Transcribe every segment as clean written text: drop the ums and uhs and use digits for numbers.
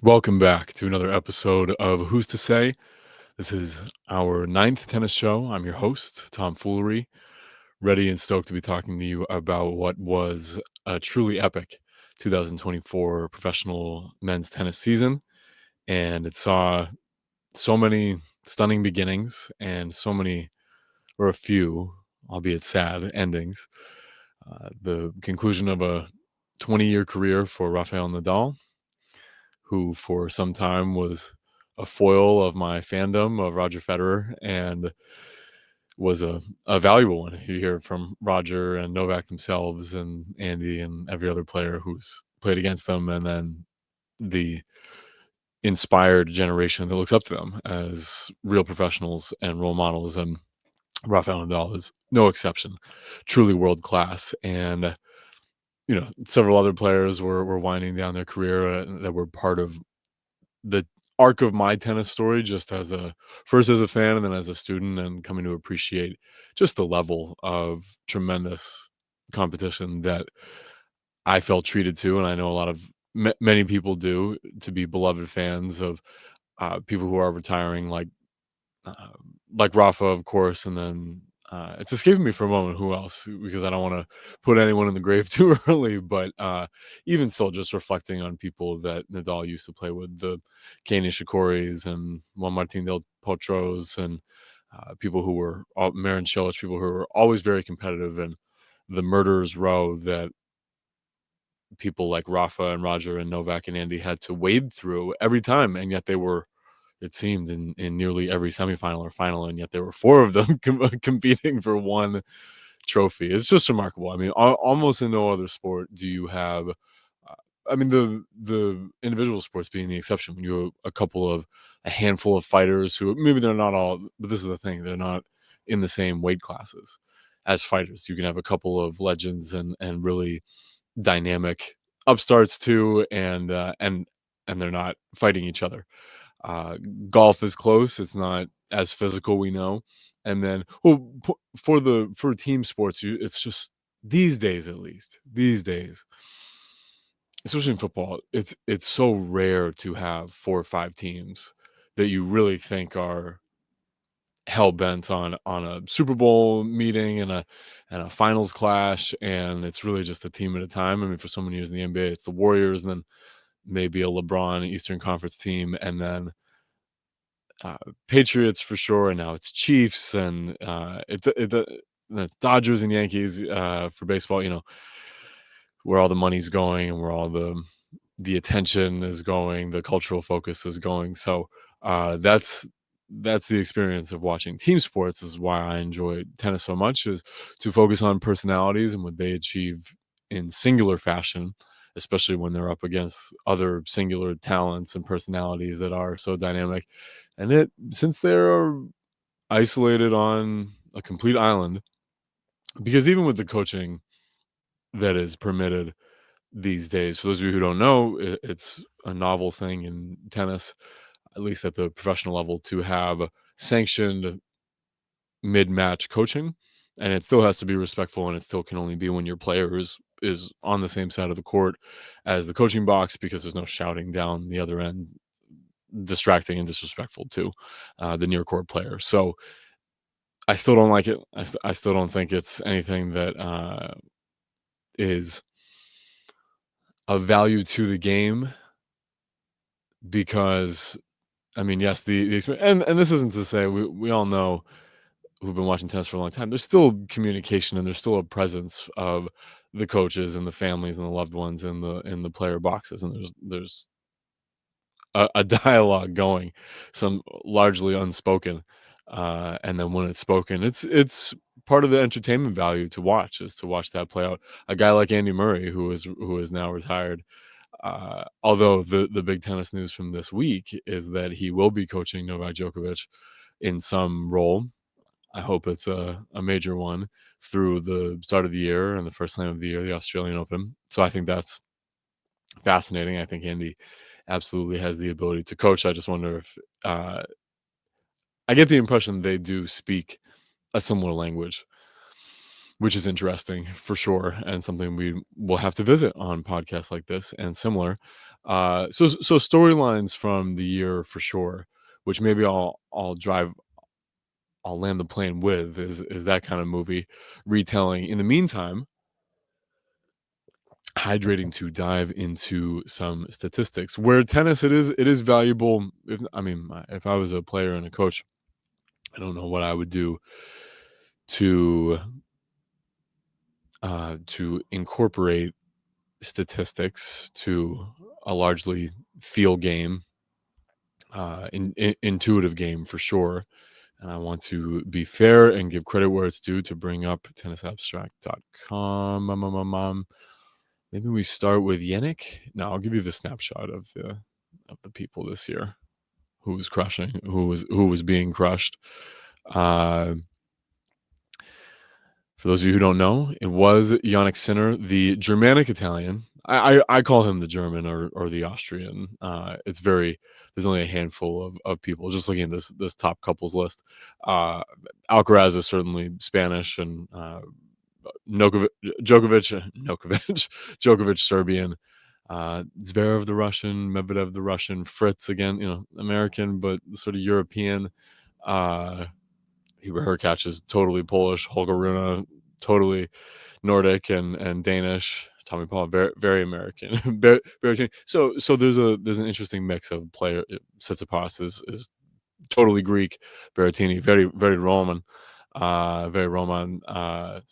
Welcome back to another episode of Who's to Say. This is our ninth tennis show. I'm your host, Tom Foolery, ready and stoked to be talking to you about what was a truly epic 2024 professional men's tennis season. And it saw so many stunning beginnings and so many, or a few, albeit sad, endings. The conclusion of a 20-year career for Rafael Nadal, who for some time was a foil of my fandom of Roger Federer and was a valuable one. You hear from Roger and Novak themselves and Andy and every other player who's played against them, and then the inspired generation that looks up to them as real professionals and role models. And Rafael Nadal is no exception, truly world class. And several other players were winding down their career that were part of the arc of my tennis story, just as a first as a fan and then as a student, and coming to appreciate just the level of tremendous competition that I felt treated to, and I know a lot of many people do, to be beloved fans of people who are retiring, uh, like Rafa, of course, and then it's escaping me for a moment who else, because I don't want to put anyone in the grave too early. But even still, just reflecting on people that Nadal used to play with, the Kei Nishikoris and Juan Martin del Potros, and people who were Marin Cilic, people who were always very competitive, and the murderers row that people like Rafa and Roger and Novak and Andy had to wade through every time, and yet they were, it seemed, in nearly every semifinal or final, and yet there were four of them competing for one trophy. It's just remarkable. I mean, almost in no other sport do you have. I mean, the individual sports being the exception. When you have a handful of fighters who maybe they're not all, but this is the thing, they're not in the same weight classes as fighters. You can have a couple of legends and really dynamic upstarts too, and they're not fighting each other. uh, Golf is close. It's not as physical, we know. And then, well, for team sports, it's just these days, at least these days, especially in football, it's so rare to have four or five teams that you really think are hell bent on a Super Bowl meeting and a finals clash, and it's really just a team at a time. I mean, for so many years in the NBA, it's the Warriors, and then maybe a LeBron Eastern Conference team, and then uh, Patriots for sure, and now it's Chiefs, and it's Dodgers and Yankees for baseball. Where all the money's going and where all the attention is going, the cultural focus is going. So that's the experience of watching team sports. This is why I enjoy tennis so much, is to focus on personalities and what they achieve in singular fashion, especially when they're up against other singular talents and personalities that are so dynamic. And since they're isolated on a complete island, because even with the coaching that is permitted these days, for those of you who don't know, it's a novel thing in tennis, at least at the professional level, to have sanctioned mid-match coaching, and it still has to be respectful, and it still can only be when your player is on the same side of the court as the coaching box, because there's no shouting down the other end, distracting and disrespectful to the near court player. So I still don't like it. I still don't think it's anything that is of value to the game, because I mean, yes, the experience, and this isn't to say, we all know, who've been watching tennis for a long time, there's still communication and there's still a presence of the coaches and the families and the loved ones in the player boxes, and there's a dialogue going, some largely unspoken, and then when it's spoken, it's part of the entertainment value to watch, is to watch that play out. A guy like Andy Murray, who is now retired, although the big tennis news from this week is that he will be coaching Novak Djokovic in some role. I hope it's a major one, through the start of the year and the first slam of the year, the Australian Open. So I think that's fascinating. I think Andy absolutely has the ability to coach. I just wonder if I get the impression they do speak a similar language. which is interesting for sure, and something we will have to visit on podcasts like this and similar. So storylines from the year for sure, which maybe I'll land the plane with is that kind of movie retelling. In the meantime, hydrating to dive into some statistics. Where tennis it is valuable. If I was a player and a coach, I don't know what I would do to to incorporate statistics to a largely feel game, intuitive game for sure. And I want to be fair and give credit where it's due to bring up tennisabstract.com. Maybe we start with Jannik. No, I'll give you the snapshot of the people this year who was crushing, who was being crushed. Uh, For those of you who don't know, it was Jannik Sinner, the Germanic Italian. I call him the German or the Austrian. It's very there's only a handful of people. Just looking at this top couples list, uh, Alcaraz is certainly Spanish, and Djokovic Serbian, Zverev the Russian, Medvedev the Russian, Fritz again, American but sort of European. Uh, Hurkacz is totally Polish. Holger Rune, totally Nordic and Danish. Tommy Paul, very very American. So there's an interesting mix of player. Tsitsipas is totally Greek. Berrettini, very very Roman, very Roman.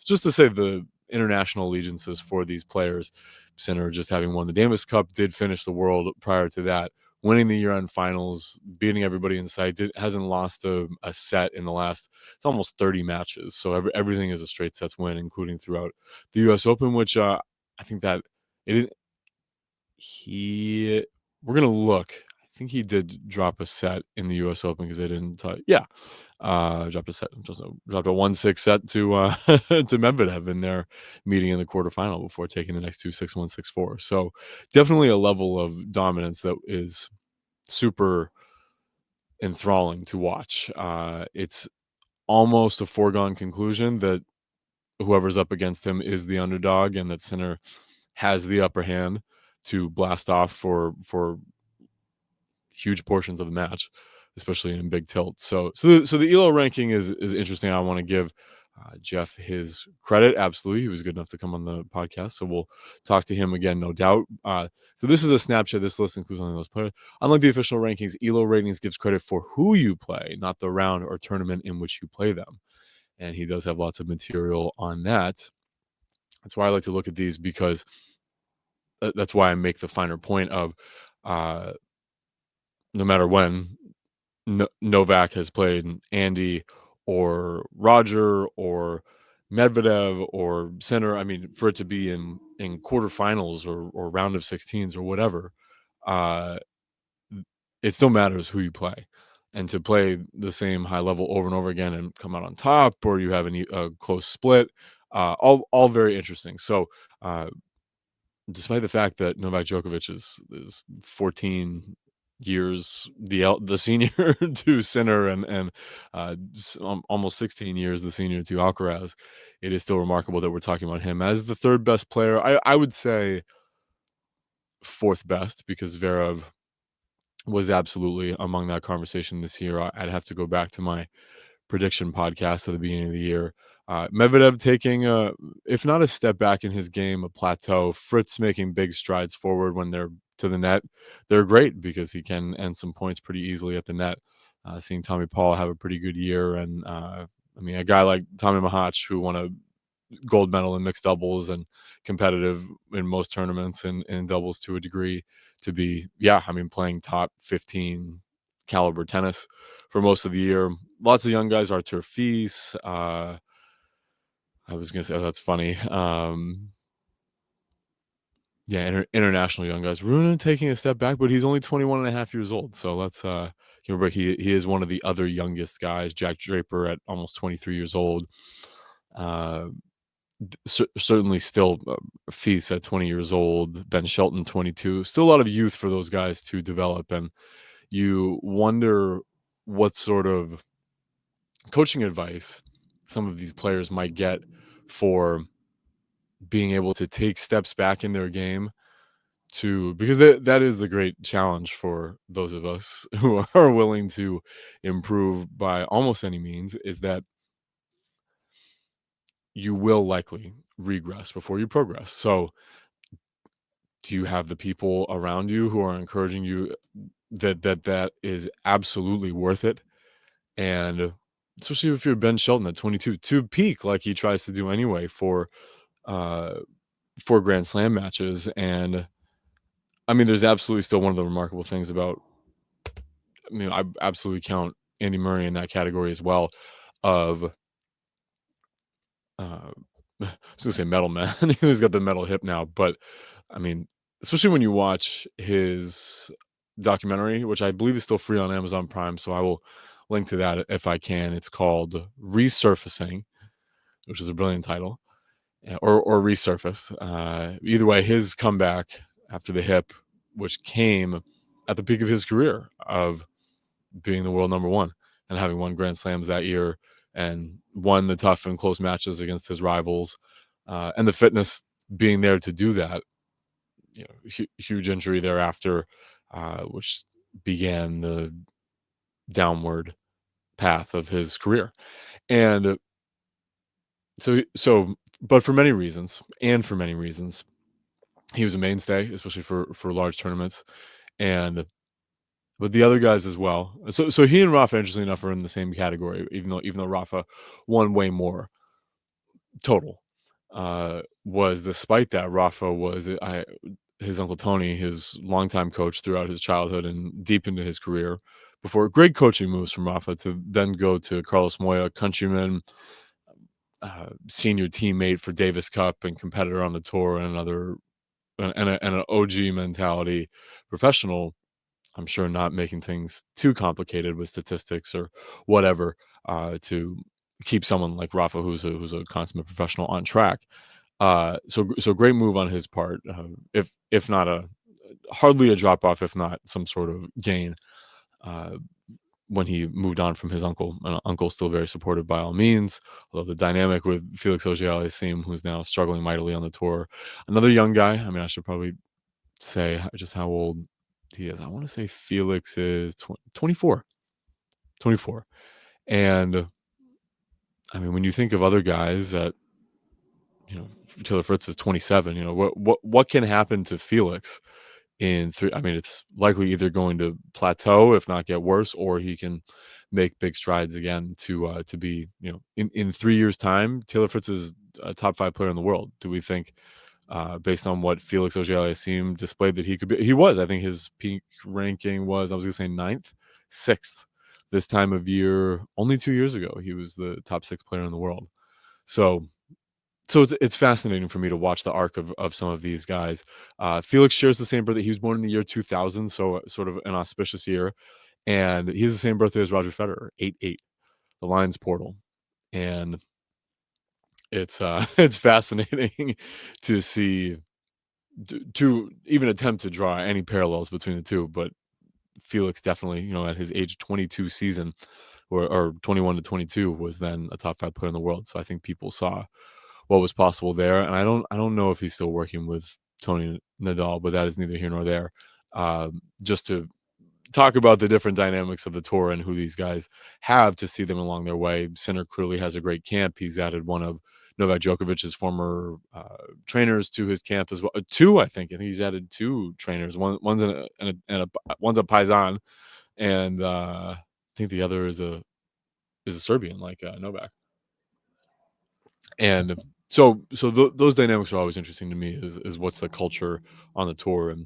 Just to say the international allegiances for these players. Sinner just having won the Davis Cup, did finish the world prior to that, winning the year-end finals, beating everybody in sight. Hasn't lost a set in the last. It's almost 30 matches. So everything is a straight sets win, including throughout the U.S. Open, which I think that it he we're gonna look. I think he did drop a set in the U.S. Open because they didn't. Yeah, dropped a set, just dropped a 1-6 set to to Medvedev in their meeting in the quarterfinal before taking the next two 6-1, 6-4. So definitely a level of dominance that is super enthralling to watch. It's almost a foregone conclusion that whoever's up against him is the underdog, and that Sinner has the upper hand to blast off for huge portions of the match, especially in big tilts. So the ELO ranking is interesting. I want to give Jeff his credit. Absolutely, he was good enough to come on the podcast, so we'll talk to him again, no doubt. So this is a snapshot. This list includes only those players. Unlike the official rankings, ELO ratings gives credit for who you play, not the round or tournament in which you play them. And he does have lots of material on that. That's why I like to look at these, because that's why I make the finer point of uh, no matter when Novak has played Andy or Roger or Medvedev or Sinner. I mean, for it to be in quarterfinals or round of 16s or whatever, uh, it still matters who you play. And to play the same high level over and over again and come out on top, or you have a close split, all very interesting. So, uh, despite the fact that Novak Djokovic is 14 years the senior to Sinner, and almost 16 years the senior to Alcaraz, it is still remarkable that we're talking about him as the third best player. I would say fourth best, because Zverev was absolutely among that conversation this year. I'd have to go back to my prediction podcast at the beginning of the year. Medvedev taking if not a step back in his game, a plateau. Fritz making big strides forward when they're to the net. They're great because he can end some points pretty easily at the net. Seeing Tommy Paul have a pretty good year, and a guy like Tommy Mahac, who won a gold medal in mixed doubles and competitive in most tournaments and in doubles to a degree, to be playing top 15 caliber tennis for most of the year. Lots of young guys. Artur Fils, I was gonna say, oh, that's funny. International young guys. Rune taking a step back, but he's only 21 and a half years old. So let's remember, he is one of the other youngest guys. Jack Draper at almost 23 years old. Certainly still Feast at 20 years old, Ben Shelton 22. Still a lot of youth for those guys to develop, and you wonder what sort of coaching advice some of these players might get for being able to take steps back in their game to because that is the great challenge for those of us who are willing to improve by almost any means is that you will likely regress before you progress. So, do you have the people around you who are encouraging you that is absolutely worth it? And especially if you're Ben Shelton at 22 to peak like he tries to do anyway uh for Grand Slam matches. And I mean, there's absolutely still one of the remarkable things about. I mean, I absolutely count Andy Murray in that category as well. Of I was gonna say metal man. He's got the metal hip now, but I mean, especially when you watch his documentary, which I believe is still free on Amazon Prime, so I will link to that if I can. It's called Resurfacing, which is a brilliant title, or Resurfaced. Either way, his comeback after the hip, which came at the peak of his career of being the world number one and having won Grand Slams that year and won the tough and close matches against his rivals, and the fitness being there to do that. Huge injury thereafter, which began the downward path of his career. And but for many reasons, he was a mainstay, especially for large tournaments. And but the other guys as well. So he and Rafa, interestingly enough, are in the same category, even though Rafa won way more total. Was despite that Rafa was his uncle Tony, his longtime coach throughout his childhood and deep into his career. Before great coaching moves from Rafa to then go to Carlos Moya, countryman, senior teammate for Davis Cup and competitor on the tour, and another and an OG mentality professional. I'm sure not making things too complicated with statistics or whatever to keep someone like Rafa, who's a consummate professional, on track. So great move on his part. If not a hardly a drop off, if not some sort of gain. Uh, when he moved on from his uncle, and uncle still very supportive by all means. Although the dynamic with Felix Auger-Aliassime, who's now struggling mightily on the tour, another young guy. I mean, I should probably say just how old he is. I want to say Felix is 24. 24. And I mean, when you think of other guys that, Taylor Fritz is 27, what can happen to Felix in three? I mean, it's likely either going to plateau, if not get worse, or he can make big strides again to be, in 3 years' time, Taylor Fritz is a top five player in the world. Do we think based on what Felix Auger-Aliassime displayed that he could be? He was, I think his peak ranking was, I was going to say ninth, sixth this time of year. Only 2 years ago, he was the top six player in the world. So, it's fascinating for me to watch the arc of some of these guys. Felix shares the same birthday. He was born in the year 2000, so sort of an auspicious year. And he has the same birthday as Roger Federer, 8-8, the Lions portal. And it's it's fascinating to see to even attempt to draw any parallels between the two. But Felix definitely, at his age 22 season or 21 to 22 was then a top five player in the world. So I think people saw what was possible there. And I don't know if he's still working with Tony Nadal, but that is neither here nor there. Just to talk about the different dynamics of the tour and who these guys have to see them along their way. Sinner clearly has a great camp. He's added one of Novak Djokovic's former trainers to his camp as well. Two, I think, and he's added two trainers. One's one's a Paisan, and I think the other is a Serbian like Novak. And those dynamics are always interesting to me. Is what's the culture on the tour and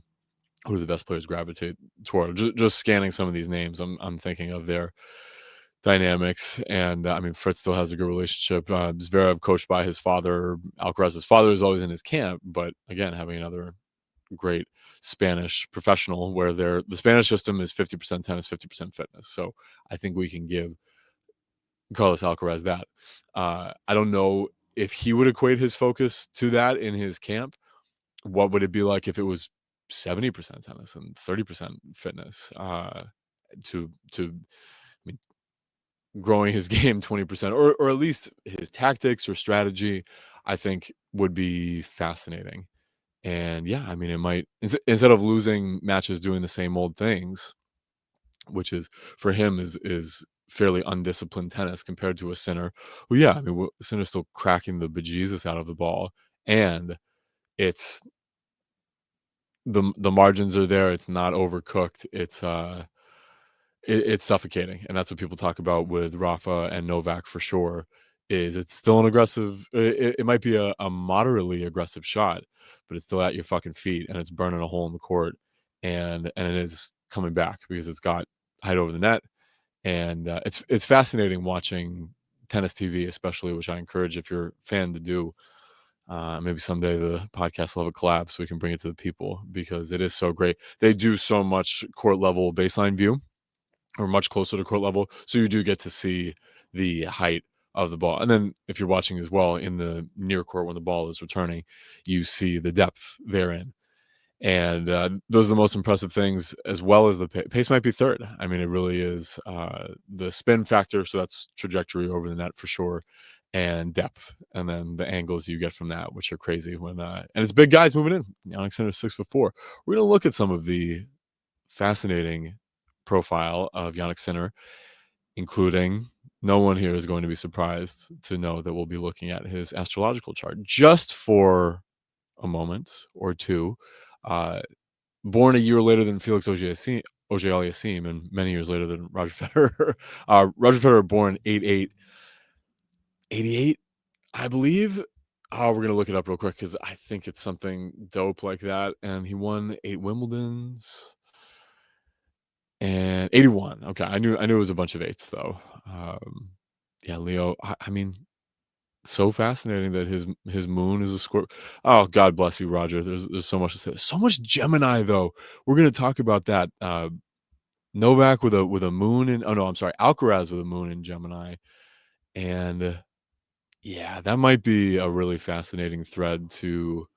who the best players gravitate toward. Just scanning some of these names, I'm thinking of their dynamics. And I mean, Fritz still has a good relationship. Zverev, coached by his father, Alcaraz's father, is always in his camp. But again, having another great Spanish professional, where the Spanish system is 50% tennis, 50% fitness. So I think we can give Carlos Alcaraz that. I don't know if he would equate his focus to that in his camp. What would it be like if it was 70% tennis and 30% fitness? To I mean, growing his game 20%, or at least his tactics or strategy. I think would be fascinating. And yeah, I mean, it might instead of losing matches doing the same old things, which is for him is fairly undisciplined tennis compared to a Sinner, who yeah, I mean, Sinner's still cracking the bejesus out of the ball, and it's the margins are there. It's not overcooked. It's suffocating, and that's what people talk about with Rafa and Novak for sure. Is it's still an aggressive? It might be a moderately aggressive shot, but it's still at your fucking feet, and it's burning a hole in the court, and it is coming back because it's got height over the net, and it's fascinating watching tennis TV, especially, which I encourage if you're a fan to do. Maybe someday the podcast will have a collab so we can bring it to the people because it is so great. They do so much court level baseline view or much closer to court level. So you do get to see the height of the ball. And then if you're watching as well in the near court when the ball is returning, you see the depth therein. And those are the most impressive things, as well as the pace might be third. I mean, it really is the spin factor. So that's trajectory over the net for sure, and depth. And then the angles you get from that, which are crazy when, and it's big guys moving in. Jannik Sinner 6'4". We're going to look at some of the fascinating profile of Jannik Sinner, including no one here is going to be surprised to know that we'll be looking at his astrological chart just for a moment or two. Uh, Born a year later than Felix Auger-Aliassime and many years later than Roger Federer. Roger Federer born 8/8, 88, I believe. Oh, we're gonna look it up real quick because I think it's something dope like that. And he won 8 Wimbledons and 81. Okay, I knew it was a bunch of eights though. Yeah, Leo. I mean, so fascinating that his moon is a Scorpio. Oh, God bless you, Roger. There's so much to say. So much Gemini though. We're gonna talk about that. Novak with a moon in. Oh no, I'm sorry. Alcaraz with a moon in Gemini, and yeah, that might be a really fascinating thread to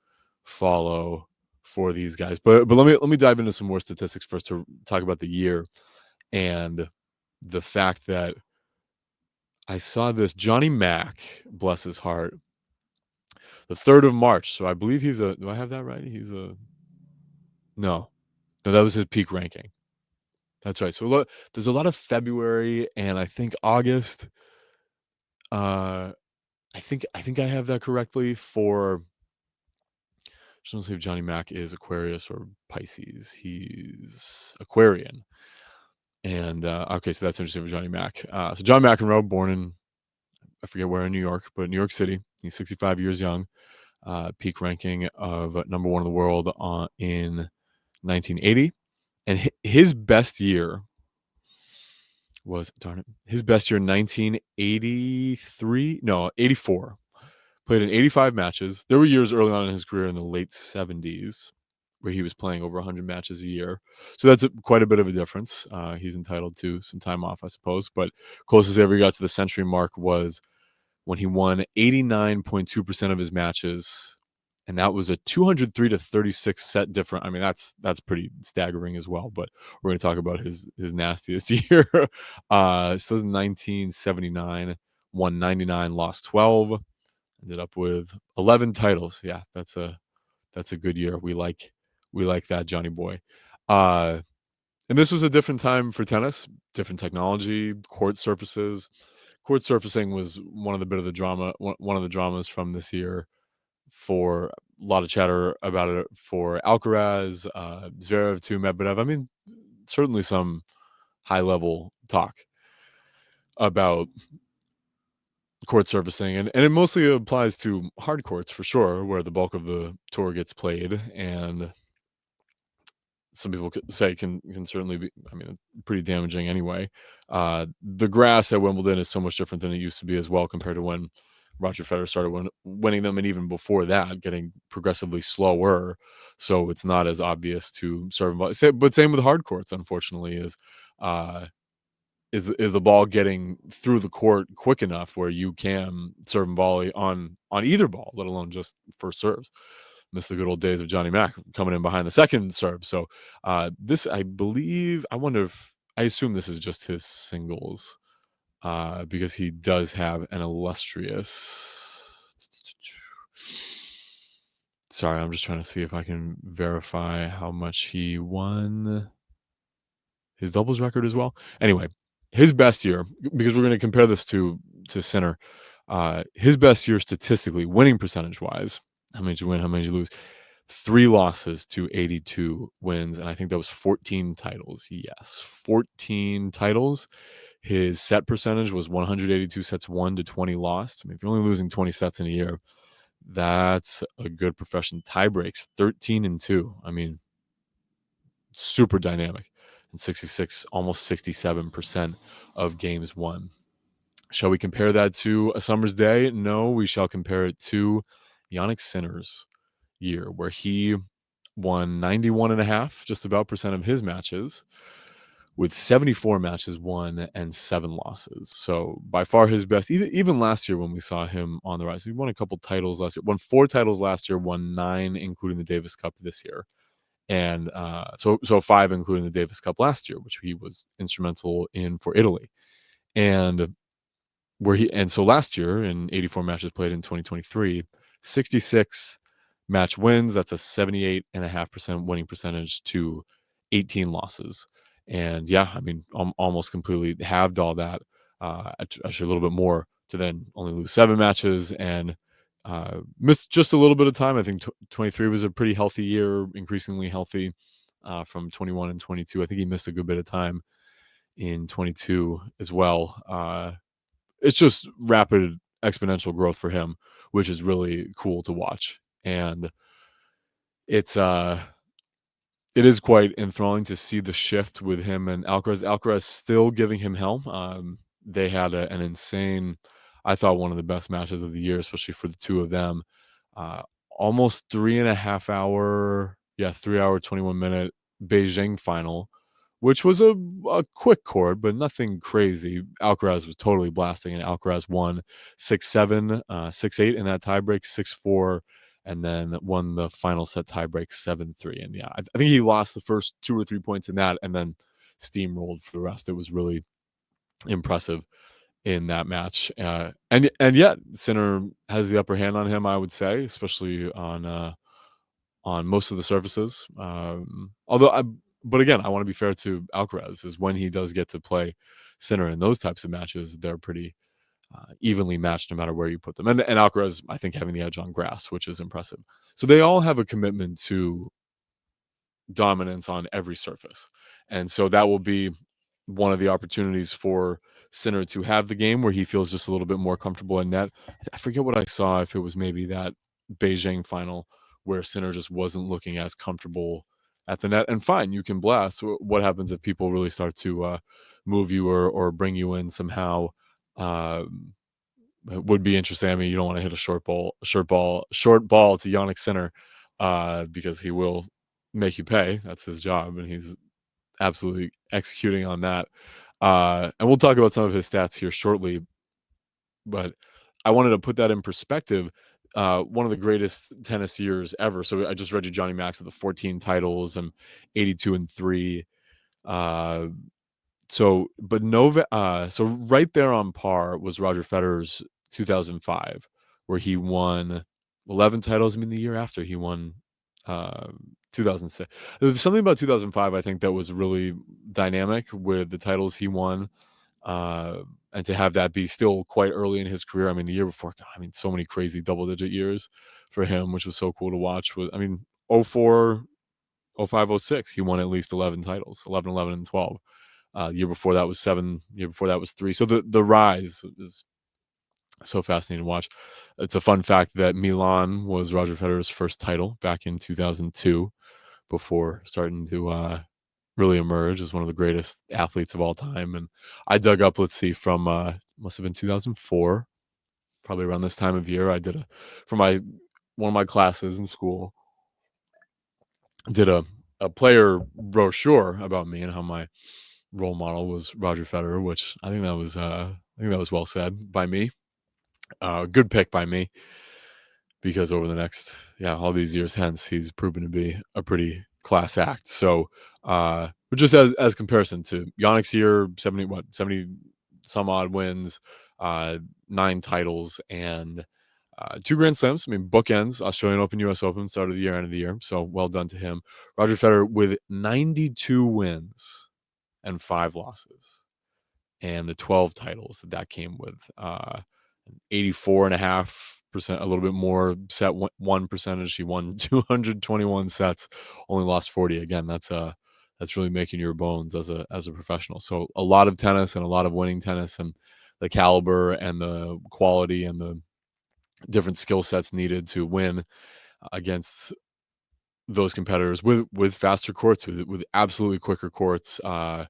follow for these guys. But let me dive into some more statistics first to talk about the year and the fact that I saw this Johnny Mack, bless his heart, the 3rd of March. So I believe he's a. Do I have that right? He's a. No, no, that was his peak ranking. That's right. So look, there's a lot of February and I think August. Uh, I think I have that correctly for. Just want to see if Johnny Mack is Aquarius or Pisces. He's Aquarian. And okay, so that's interesting for Johnny Mack. So John McEnroe, born in I forget where in New York, but New York City. He's 65 years young. Peak ranking of number one in the world in 1980, and his best year was darn it. His best year 1983, no 84. Played in 85 matches. There were years early on in his career in the late 70s where he was playing over 100 matches a year. So that's quite a bit of a difference. He's entitled to some time off, I suppose. But closest he ever got to the century mark was when he won 89.2% of his matches. And that was a 203-36 set different. I mean, that's pretty staggering as well. But we're going to talk about his nastiest year. So it was 1979, won 99, lost 12. Ended up with 11 titles. Yeah, that's a good year. We like that, Johnny boy. Uh, and this was a different time for tennis, different technology, court surfaces. Court surfacing was one of the bit of the drama, one of the dramas from this year. For a lot of chatter about it for Alcaraz, Zverev too, Medvedev. I mean, certainly some high level talk about court surfacing, and it mostly applies to hard courts for sure, where the bulk of the tour gets played, and some people could say can certainly be, I mean, pretty damaging anyway. The grass at Wimbledon is so much different than it used to be as well, compared to when Roger Federer started winning them, and even before that, getting progressively slower. So it's not as obvious to serve. But same with hard courts, unfortunately, uh, is the ball getting through the court quick enough where you can serve and volley on either ball, let alone just first serves. Miss the good old days of Johnny Mack coming in behind the second serve. So this, I believe, I assume this is just his singles, because he does have an illustrious. Sorry, I'm just trying to see if I can verify how much he won his doubles record as well. Anyway, his best year, because we're going to compare this to Sinner, his best year statistically, winning percentage wise. How many did you win? How many did you lose? 3 losses to 82 wins, and I think that was 14 titles. Yes, 14 titles. His set percentage was 182 sets won to 20 lost. I mean, if you're only losing 20 sets in a year, that's a good profession. Tie breaks 13-2. I mean, super dynamic. And 66, almost 67% of games won. Shall we compare that to a summer's day? No, we shall compare it to Jannik Sinner's year, where he won 91 and a half, just about percent of his matches, with 74 matches won and 7 losses. So by far his best. Even last year when we saw him on the rise, he won a couple titles last year. Won 4 titles last year, won 9, including the Davis Cup this year. And so 5, including the Davis Cup last year, which he was instrumental in for Italy. And so last year in 84 matches played in 2023, 66 match wins. That's a 78.5% winning percentage to 18 losses. And yeah, I mean, almost completely halved all that. Actually, a little bit more to then only lose 7 matches and missed just a little bit of time. I think 23 was a pretty healthy year, increasingly healthy from 21 and 22. I think he missed a good bit of time in 22 as well. It's just rapid exponential growth for him, which is really cool to watch. And it's it is quite enthralling to see the shift with him and Alcaraz. Alcaraz still giving him hell. They had an insane, I thought one of the best matches of the year, especially for the two of them. Uh, Almost 3.5 hour, 3 hour 21 minute Beijing final, which was a quick chord, but nothing crazy. Alcaraz was totally blasting, and Alcaraz won 6-7, 6-8 in that tiebreak, 6-4, and then won the final set tiebreak 7-3. And yeah, I think he lost the first 2 or 3 points in that, and then steamrolled for the rest. It was really impressive in that match. And yet, Sinner has the upper hand on him, I would say, especially on most of the surfaces. But again, I want to be fair to Alcaraz. Is when he does get to play Sinner in those types of matches, they're pretty evenly matched no matter where you put them. And Alcaraz, I think, having the edge on grass, which is impressive. So they all have a commitment to dominance on every surface. And so that will be one of the opportunities for Sinner to have the game where he feels just a little bit more comfortable in net. I forget what I saw, if it was maybe that Beijing final where Sinner just wasn't looking as comfortable at the net. And fine, you can blast. What happens if people really start to move you or bring you in somehow? It would be interesting. I mean, you don't want to hit a short ball to Jannik Sinner because he will make you pay. That's his job, and he's absolutely executing on that. And we'll talk about some of his stats here shortly, but I wanted to put that in perspective. One of the greatest tennis years ever. So I just read you Johnny Max with the 14 titles and 82-3. But Novak, so right there on par was Roger Federer's 2005, where he won 11 titles. I mean, the year after he won 2006. There's something about 2005, I think, that was really dynamic with the titles he won. And to have that be still quite early in his career. I mean, the year before, God, I mean, so many crazy double-digit years for him, which was so cool to watch. I mean, 04, 05, 06, he won at least 11 titles, 11, 11, and 12. Year before that was 7. Year before that was 3. So the rise is so fascinating to watch. It's a fun fact that Milan was Roger Federer's first title back in 2002, before starting to really emerge as one of the greatest athletes of all time. And I dug up, let's see, from must have been 2004, probably around this time of year. I did for one of my classes in school, did a player brochure about me and how my role model was Roger Federer, which I think that was well said by me. Good pick by me, because over the next all these years hence, he's proven to be a pretty class act. So but just as comparison to Yannick's year, 70 some odd wins, 9 titles, and Two Grand Slams. I mean, bookends, Australian Open, US Open, start of the year, end of the year. So well done to him. Roger Federer with 92 wins and 5 losses, and the 12 titles that came with. 84.5%, a little bit more set one percentage. He won 221 sets, only lost 40. Again, that's really making your bones as a professional. So a lot of tennis and a lot of winning tennis, and the caliber and the quality and the different skill sets needed to win against those competitors with faster courts, with absolutely quicker courts. Uh,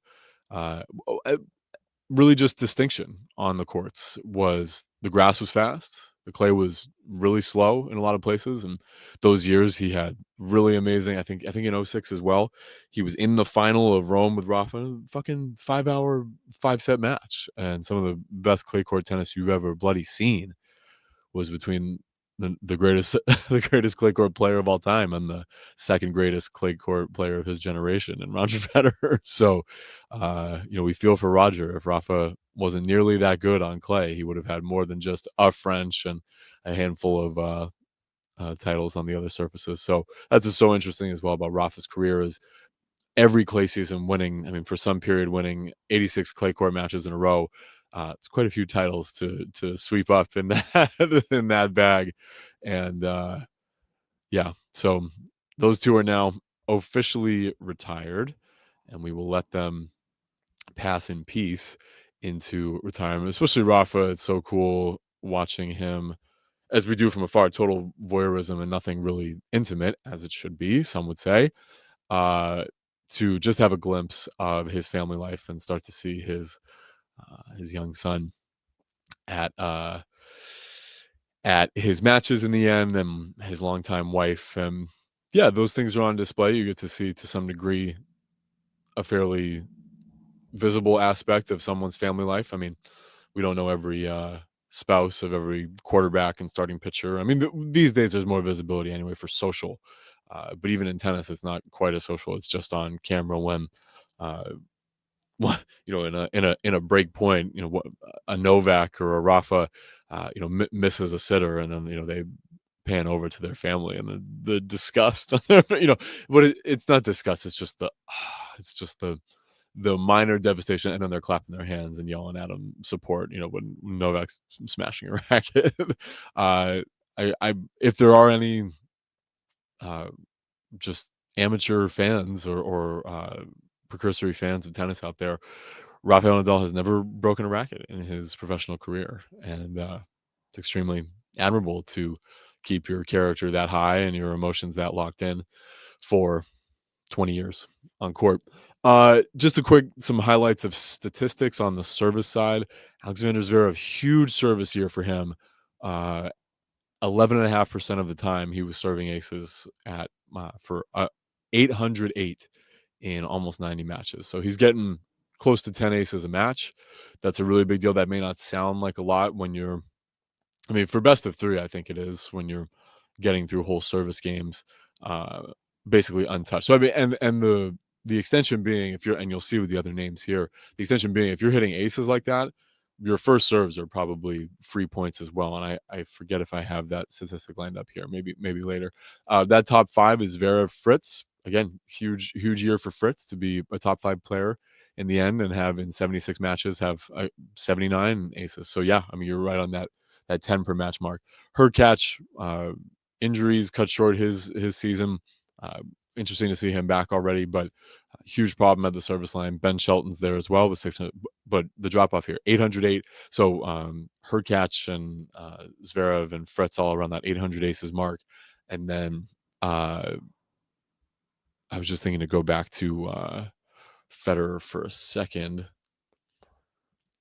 Really just distinction on the courts was the grass was fast, the clay was really slow in a lot of places, and those years he had really amazing. I think in '06 as well, he was in the final of Rome with Rafa, fucking 5 hour 5 set match, and some of the best clay court tennis you've ever bloody seen was between the greatest the greatest clay court player of all time and the second greatest clay court player of his generation, and Roger Federer. So, we feel for Roger. If Rafa wasn't nearly that good on clay, he would have had more than just a French and a handful of titles on the other surfaces. So that's what's so interesting as well about Rafa's career is every clay season winning. I mean, for some period, winning 86 clay court matches in a row. It's quite a few titles to sweep up in that in that bag, and yeah. So those two are now officially retired, and we will let them pass in peace into retirement. Especially Rafa, it's so cool watching him as we do from afar. Total voyeurism and nothing really intimate, as it should be. Some would say uh, to just have a glimpse of his family life and start to see his young son at at his matches in the end, and his longtime wife. And yeah, those things are on display. You get to see to some degree a fairly visible aspect of someone's family life. I mean, we don't know every spouse of every quarterback and starting pitcher. I mean, these days there's more visibility anyway for social. But even in tennis, it's not quite as social. It's just on camera when, uh, in a break point, a Novak or a Rafa, misses a sitter, and then they pan over to their family, and the disgust, but it's not disgust. It's just the minor devastation, and then they're clapping their hands and yelling at him support. When Novak's smashing a racket. uh, I if there are any uh, just amateur fans or precursory fans of tennis out there, Rafael Nadal has never broken a racket in his professional career, and it's extremely admirable to keep your character that high and your emotions that locked in for 20 years on court. Just a quick some highlights of statistics on the service side. Alexander Zverev, huge service year for him. 11.5% of the time he was serving aces at for 808 in almost 90 matches. So he's getting close to 10 aces a match. That's a really big deal. That may not sound like a lot when you're, I mean, for best of three, I think it is when you're getting through whole service games, uh, basically untouched. So I mean, and the extension being, if you're, and you'll see with the other names here, the extension being, if you're hitting aces like that, your first serves are probably free points as well. And I forget if I have that statistic lined up here. Maybe later. That top five is Vera Fritz. Again, huge year for Fritz to be a top five player in the end and have in 76 matches have 79 aces. So yeah, I mean you're right on that 10 per match mark. Hurkacz, injuries cut short his season. Uh, Interesting to see him back already, but huge problem at the service line. Ben Shelton's there as well with 600, but the drop off here 808. So Hurkacz and Zverev and Fritz all around that 800 aces mark, and then I was just thinking to go back to Federer for a second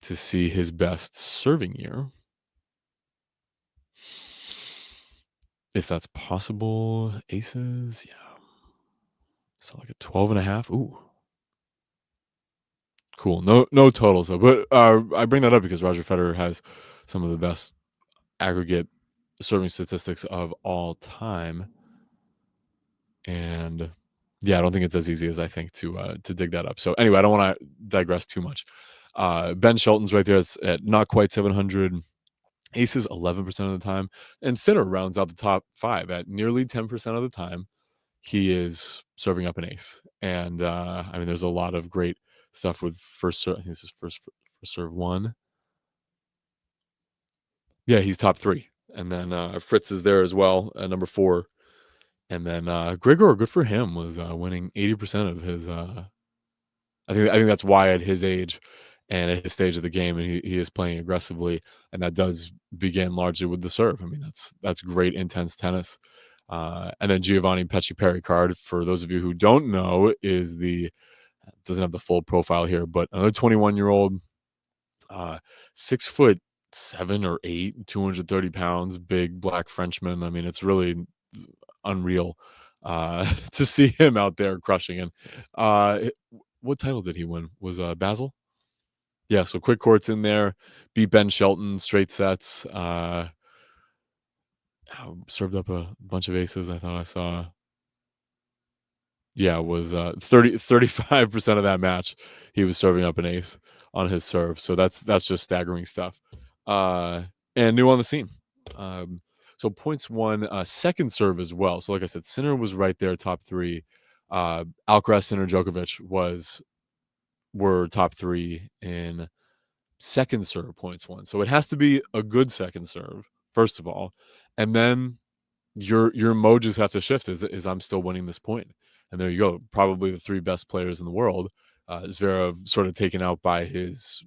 to see his best serving year. If that's possible. Aces, yeah. So like a 12.5. Ooh. Cool. No totals though. But I bring that up because Roger Federer has some of the best aggregate serving statistics of all time. And yeah, I don't think it's as easy as I think to dig that up. So anyway, I don't want to digress too much. Ben Shelton's right there. It's at not quite 700. Aces 11% of the time, and Sinner rounds out the top 5 at nearly 10% of the time. He is serving up an ace, and I mean, there's a lot of great stuff with first serve. I think this is first serve one. Yeah, he's top 3, and then Fritz is there as well at number 4, and then Grigor, good for him, was winning 80% of his. I think that's why at his age and at his stage of the game, and he is playing aggressively, and that does begin largely with the serve. I mean, that's great intense tennis. And then Giovanni Pesci Pericard, for those of you who don't know, is the doesn't have the full profile here, but another 21-year-old, uh, 6'7" or 8", 230 pounds, big black Frenchman. I mean, it's really unreal to see him out there crushing. And what title did he win? Was Basel? Yeah, so quick courts in there, beat Ben Shelton straight sets. Served up a bunch of aces. I thought I saw. Yeah, it was 35% of that match. He was serving up an ace on his serve. So that's just staggering stuff. Uh, and new on the scene. Um, so points won, second serve as well. So like I said, Sinner was right there, top 3. Alcaraz, Sinner, Djokovic were top 3 in second serve points won. So it has to be a good second serve, first of all. And then your emojis have to shift is I'm still winning this point. And there you go. Probably the 3 best players in the world. Zverev sort of taken out by his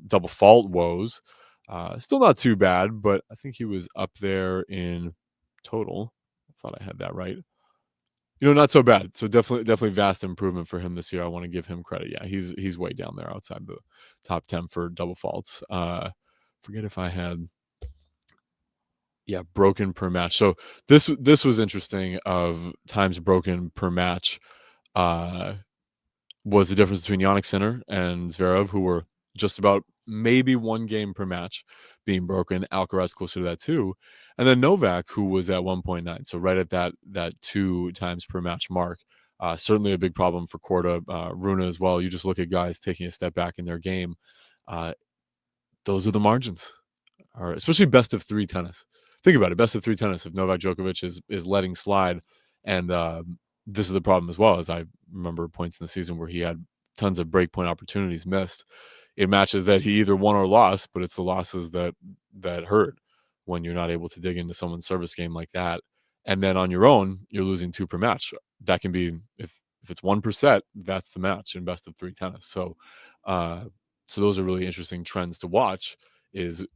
double fault woes. Still not too bad, but I think he was up there in total. I thought I had that right. Not so bad. So definitely vast improvement for him this year. I want to give him credit. Yeah, he's way down there outside the top 10 for double faults. Forget if I had broken per match. So this was interesting of times broken per match. Uh was the difference between Jannik Sinner and Zverev, who were just about maybe 1 game per match being broken. Alcaraz closer to that too, and then Novak, who was at 1.9, so right at that 2 times per match mark. Certainly a big problem for Korda, Runa as well. You just look at guys taking a step back in their game. Uh, those are the margins, or especially best of 3 tennis. Think about it, best of 3 tennis. If Novak Djokovic is letting slide, and this is the problem as well, as I remember points in the season where he had tons of breakpoint opportunities missed in matches that he either won or lost, but it's the losses that hurt when you're not able to dig into someone's service game like that. And then on your own, you're losing 2 per match. That can be, if it's 1 per set, that's the match in best of 3 tennis. Uh, so those are really interesting trends to watch. Is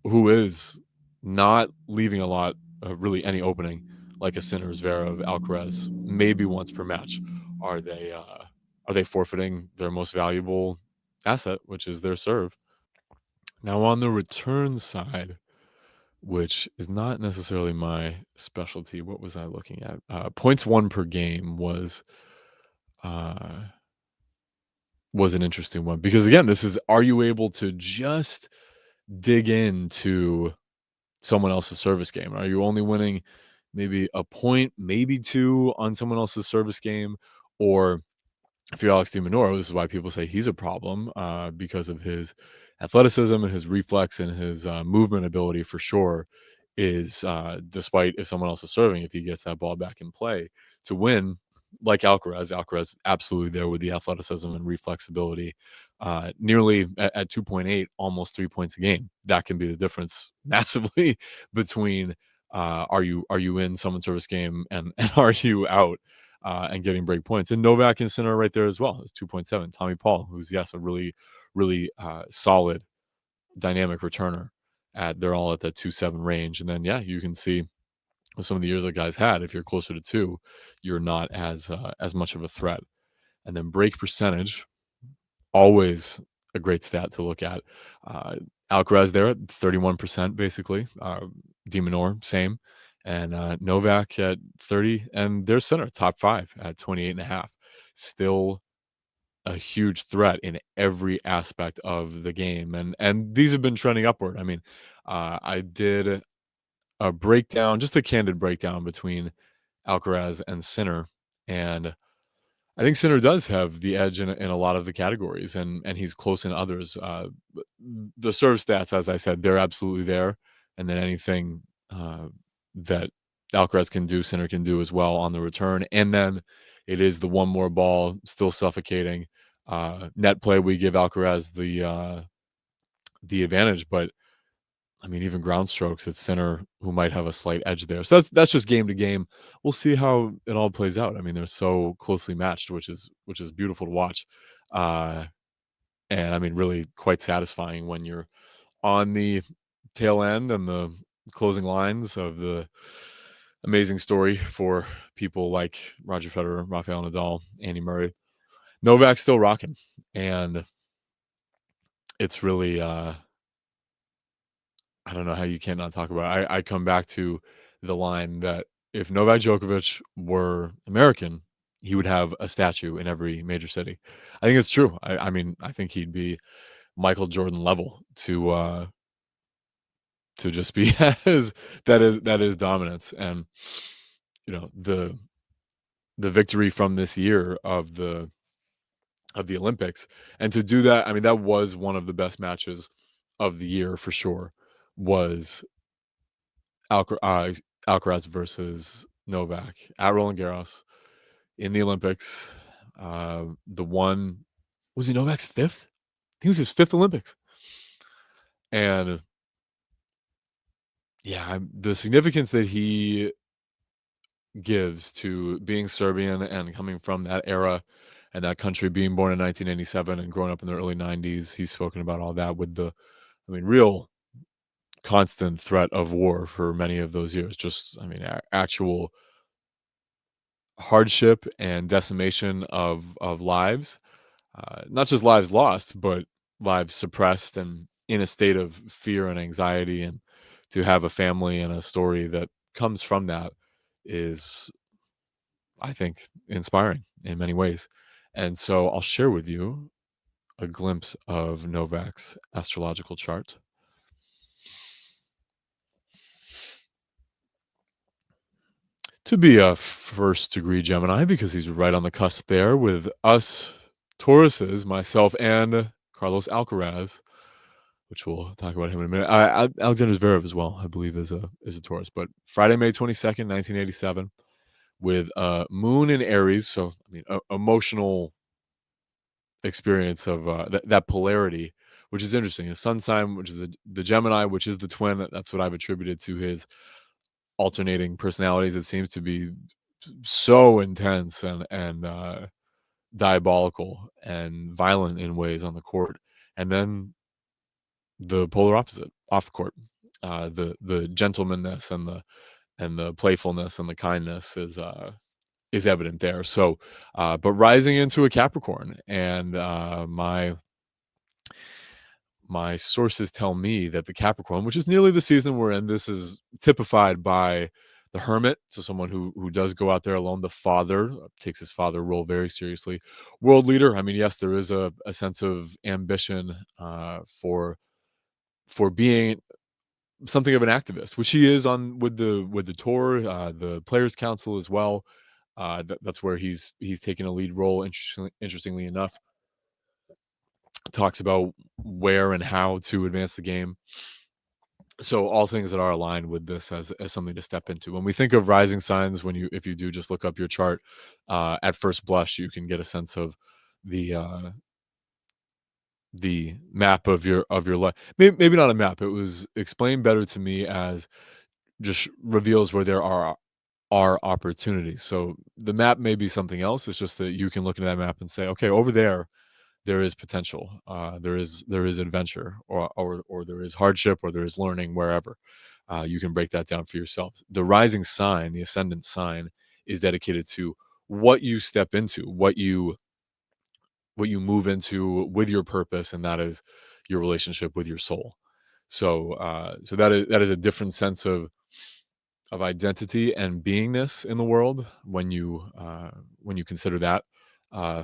who is not leaving a lot, really any opening, like a Sinner, Zverev, Alcaraz, maybe once per match. Are they forfeiting their most valuable asset, which is their serve? Now on the return side, which is not necessarily my specialty, what was I looking at? Points won per game uh, was an interesting one, because again, this is, are you able to just dig into someone else's service game? Are you only winning maybe a point, maybe 2 on someone else's service game? Or if you're Alex de Minaur, this is why people say he's a problem, because of his athleticism and his reflex and his movement ability for sure. Is despite if someone else is serving, if he gets that ball back in play to win, like Alcaraz absolutely there with the athleticism and reflexibility, nearly at 2.8, almost 3 points a game. That can be the difference massively between are you in someone's service game, and are you out and getting break points. And Novak and Sinner right there as well. It's 2.7. Tommy Paul, who's, yes, a really solid dynamic returner. They're all at that 2.7 range. And then you can see with some of the years that guys had, if you're closer to 2, you're not as much of a threat. And then break percentage, always a great stat to look at. Alcaraz there at 31% basically. De Minaur, same. And Novak at 30. And their Sinner, top 5 at 28.5. Still a huge threat in every aspect of the game. And these have been trending upward. I mean, I did a breakdown, just a candid breakdown between Alcaraz and Sinner. And I think Sinner does have the edge in a lot of the categories, and he's close in others. But the serve stats, as I said, they're absolutely there, and then anything that Alcaraz can do, Sinner can do as well on the return. And then it is the one more ball, still suffocating. Net play, we give Alcaraz the advantage, but I mean, even ground strokes, it's Sinner who might have a slight edge there. So that's just game to game. We'll see how it all plays out. I mean, they're so closely matched, which is beautiful to watch, uh, and I mean, really quite satisfying when you're on the tail end and the closing lines of the amazing story for people like Roger Federer, Rafael Nadal, Andy Murray. Novak's still rocking, and it's really I don't know how you cannot talk about it. I come back to the line that if Novak Djokovic were American, he would have a statue in every major city. I think it's true. I mean, I think he'd be Michael Jordan level to just be as that is dominance. And the victory from this year of the Olympics, and to do that, I mean, that was one of the best matches of the year for sure. Was Alcaraz versus Novak at Roland Garros in the Olympics. The one was he Novak's fifth? I think it was his fifth Olympics. And yeah, the significance that he gives to being Serbian and coming from that era and that country, being born in 1987 and growing up in the early 90s. He's spoken about all that with I mean, real constant threat of war for many of those years. Just, I mean, actual hardship and decimation of lives, not just lives lost, but lives suppressed and in a state of fear and anxiety. And to have a family and a story that comes from that is, I think, inspiring in many ways. And so I'll share with you a glimpse of Novak's astrological chart. To be a first degree Gemini, because he's right on the cusp there with us Tauruses, myself and Carlos Alcaraz, which we'll talk about him in a minute. Alexander Zverev as well, I believe, is a Taurus. But Friday, May 22nd, 1987, with Moon in Aries. So I mean, emotional experience of that polarity, which is interesting. His sun sign, which is the Gemini, which is the twin. That's what I've attributed to his alternating personalities. It seems to be so intense and diabolical and violent in ways on the court, and then the polar opposite off the court. The gentlemanness and the playfulness and the kindness is evident there. So, but rising into a Capricorn, and my sources tell me that the Capricorn, which is nearly the season we're in, this is typified by the hermit, so someone who does go out there alone. The father takes his father role very seriously. World leader. I mean, yes, there is a sense of ambition for being something of an activist, which he is on with the tour, the Players Council as well. That's where he's taken a lead role. Interestingly enough, talks about where and how to advance the game. So all things that are aligned with this as something to step into. When we think of rising signs, if you do just look up your chart, at first blush, you can get a sense of the uh, the map of your life. Maybe not a map. It was explained better to me as just reveals where there are opportunities. So the map may be something else. It's just that you can look at that map and say, okay, over there is potential. There is adventure, or there is hardship, or there is learning wherever. You can break that down for yourself. The rising sign, the ascendant sign, is dedicated to what you step into, what you move into with your purpose, and that is your relationship with your soul. So that is a different sense of identity and beingness in the world when you consider that.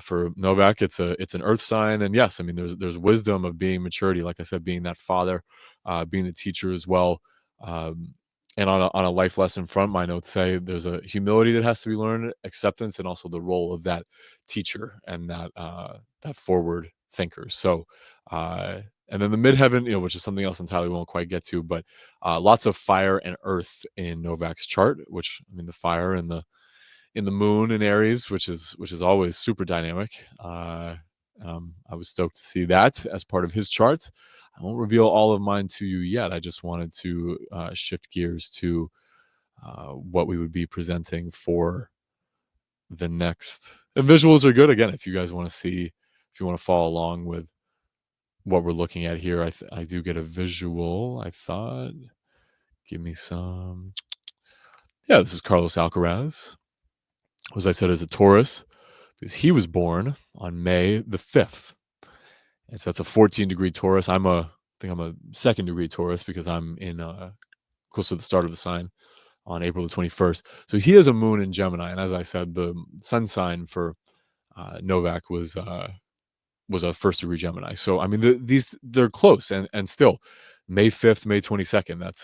For Novak, it's an earth sign, and yes, I mean there's wisdom of being maturity, like I said, being that father, being the teacher as well. Um, And on a life lesson front, my notes say there's a humility that has to be learned, acceptance, and also the role of that teacher and that forward thinker. So, uh, and then the midheaven, which is something else entirely we won't quite get to, but lots of fire and earth in Novak's chart. Which, I mean, the fire in the moon in Aries, which is always super dynamic. I was stoked to see that as part of his chart. I won't reveal all of mine to you yet. I just wanted to shift gears to what we would be presenting for the next. And visuals are good again if you guys want to see, if you want to follow along with what we're looking at here. I do get a visual. I thought, give me some. Yeah, this is Carlos Alcaraz, who, as I said, is a Taurus because he was born on May the 5th. And so that's a 14-degree Taurus. I think I'm a second-degree Taurus because I'm in close to the start of the sign on April the 21st. So he has a moon in Gemini, and as I said, the sun sign for Novak was a first-degree Gemini. So I mean, they're close, and still, May 5th, May 22nd. That's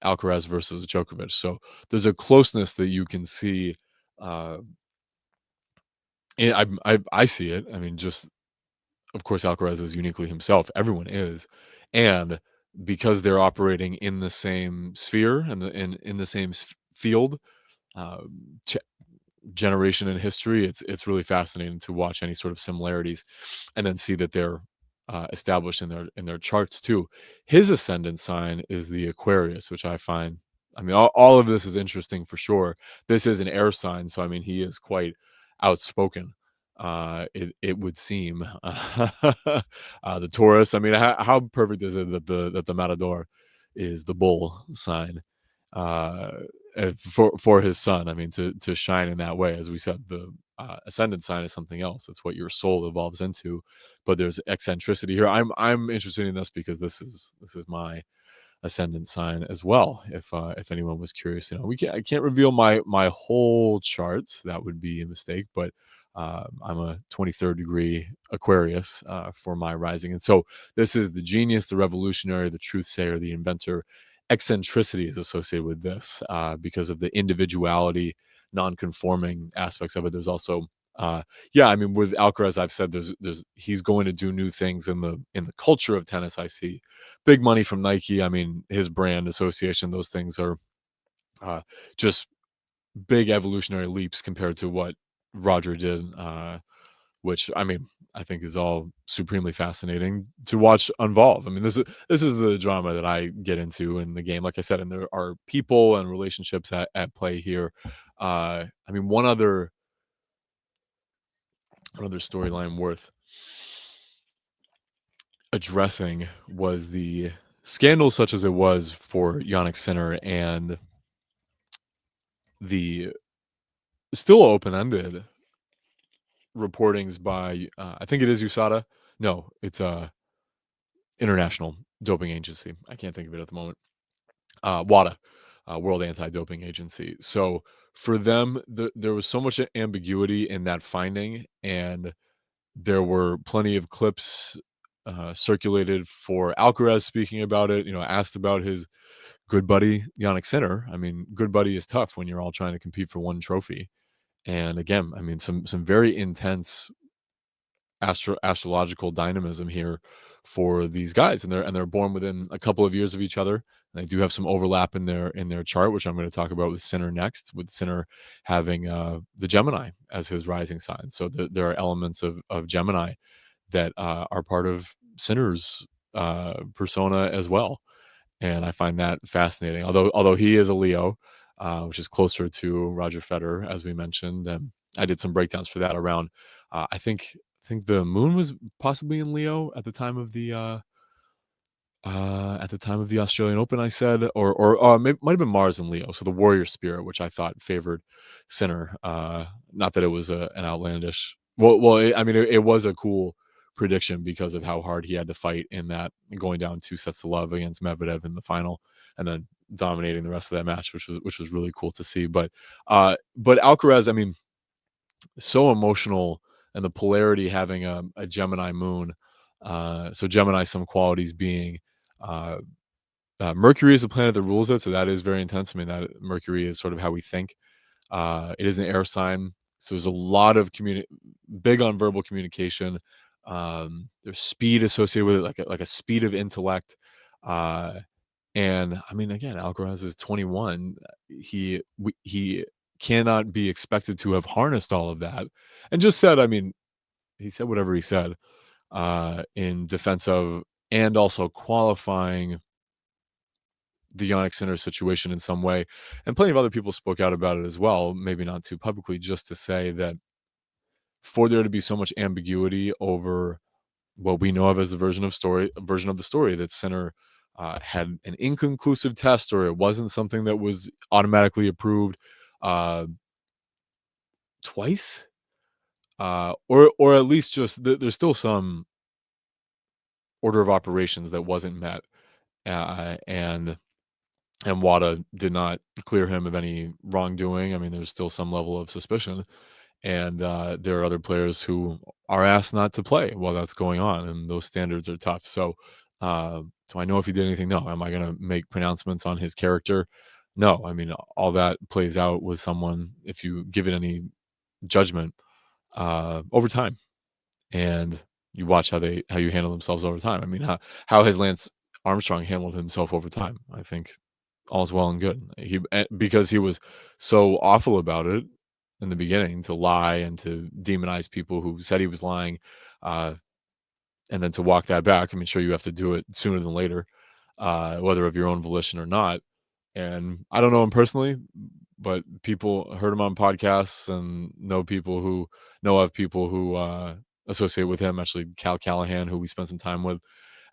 Alcaraz versus Djokovic. So there's a closeness that you can see. Uh, I see it. I mean, just of course, Alcaraz is uniquely himself. Everyone is, and because they're operating in the same sphere and in the same field, uh, ch- generation in history, it's really fascinating to watch any sort of similarities, and then see that they're established in their charts too. His ascendant sign is the Aquarius, which I find. I mean, all of this is interesting for sure. This is an air sign, so I mean, he is quite outspoken. It would seem the Taurus. I mean, how perfect is it that the Matador is the bull sign? Uh, for his son. I mean, to shine in that way, as we said, the ascendant sign is something else. It's what your soul evolves into. But there's eccentricity here. I'm interested in this because this is my ascendant sign as well. If anyone was curious, I can't reveal my whole charts. That would be a mistake. But I'm a 23rd degree Aquarius for my rising, and so this is the genius, the revolutionary, the truth sayer, the inventor. Eccentricity is associated with this because of the individuality, non-conforming aspects of it. There's also yeah, I mean, with Alcaraz, I've said there's he's going to do new things in the culture of tennis. I see big money from Nike. I mean, his brand association, those things are uh, just big evolutionary leaps compared to what Roger did, which I mean, I think is all supremely fascinating to watch unvolve. I mean, this is the drama that I get into in the game, like I said, and there are people and relationships at play here. I mean, one other storyline worth addressing was the scandal, such as it was for Jannik Sinner, and the still open-ended reportings by I think it is USADA. No, it's a international doping agency. I can't think of it at the moment. WADA, World Anti-Doping Agency. So for them, there was so much ambiguity in that finding, and there were plenty of clips circulated for Alcaraz speaking about it. Asked about his good buddy Jannik Sinner. I mean, good buddy is tough when you're all trying to compete for one trophy. And again, I mean, some very intense astrological dynamism here for these guys, and they're born within a couple of years of each other. And they do have some overlap in their chart, which I'm going to talk about with Sinner next. With Sinner having the Gemini as his rising sign, so there are elements of Gemini that are part of Sinner's persona as well, and I find that fascinating. Although he is a Leo, which is closer to Roger Federer, as we mentioned, and I did some breakdowns for that around. I think the moon was possibly in Leo at the time of the Australian Open. I said, or might have been Mars and Leo. So the warrior spirit, which I thought favored Sinner. Not that it was an outlandish. I mean, it was a cool prediction because of how hard he had to fight in that, going down 2 sets to love against Medvedev in the final, and then dominating the rest of that match, which was really cool to see. But Alcaraz, I mean, so emotional, and the polarity having a Gemini moon. So Gemini, some qualities being uh, Mercury is the planet that rules it, so that is very intense. I mean, that Mercury is sort of how we think. It is an air sign, so there's a lot of big on verbal communication. There's speed associated with it, like a speed of intellect. Uh, and I mean, again, Alcaraz is 21. He cannot be expected to have harnessed all of that, and just said, I mean, he said whatever he said in defense of and also qualifying the Jannik Sinner situation in some way. And plenty of other people spoke out about it as well, maybe not too publicly, just to say that for there to be so much ambiguity over what we know of as the version of the story that Sinner had an inconclusive test, or it wasn't something that was automatically approved uh, twice, or at least just there's still some order of operations that wasn't met, and WADA did not clear him of any wrongdoing. I mean, there's still some level of suspicion, and there are other players who are asked not to play while that's going on, and those standards are tough. So, do I know if he did anything? No. Am I going to make pronouncements on his character? No. I mean, all that plays out with someone if you give it any judgment over time, and you watch how you handle themselves over time. I mean, how has Lance Armstrong handled himself over time? I think all's well and good. Because he was so awful about it in the beginning, to lie and to demonize people who said he was lying, uh, and then to walk that back. I mean, sure, you have to do it sooner than later, whether of your own volition or not. And I don't know him personally, but people heard him on podcasts and know of people who associate with him. Actually, Cal Callahan, who we spent some time with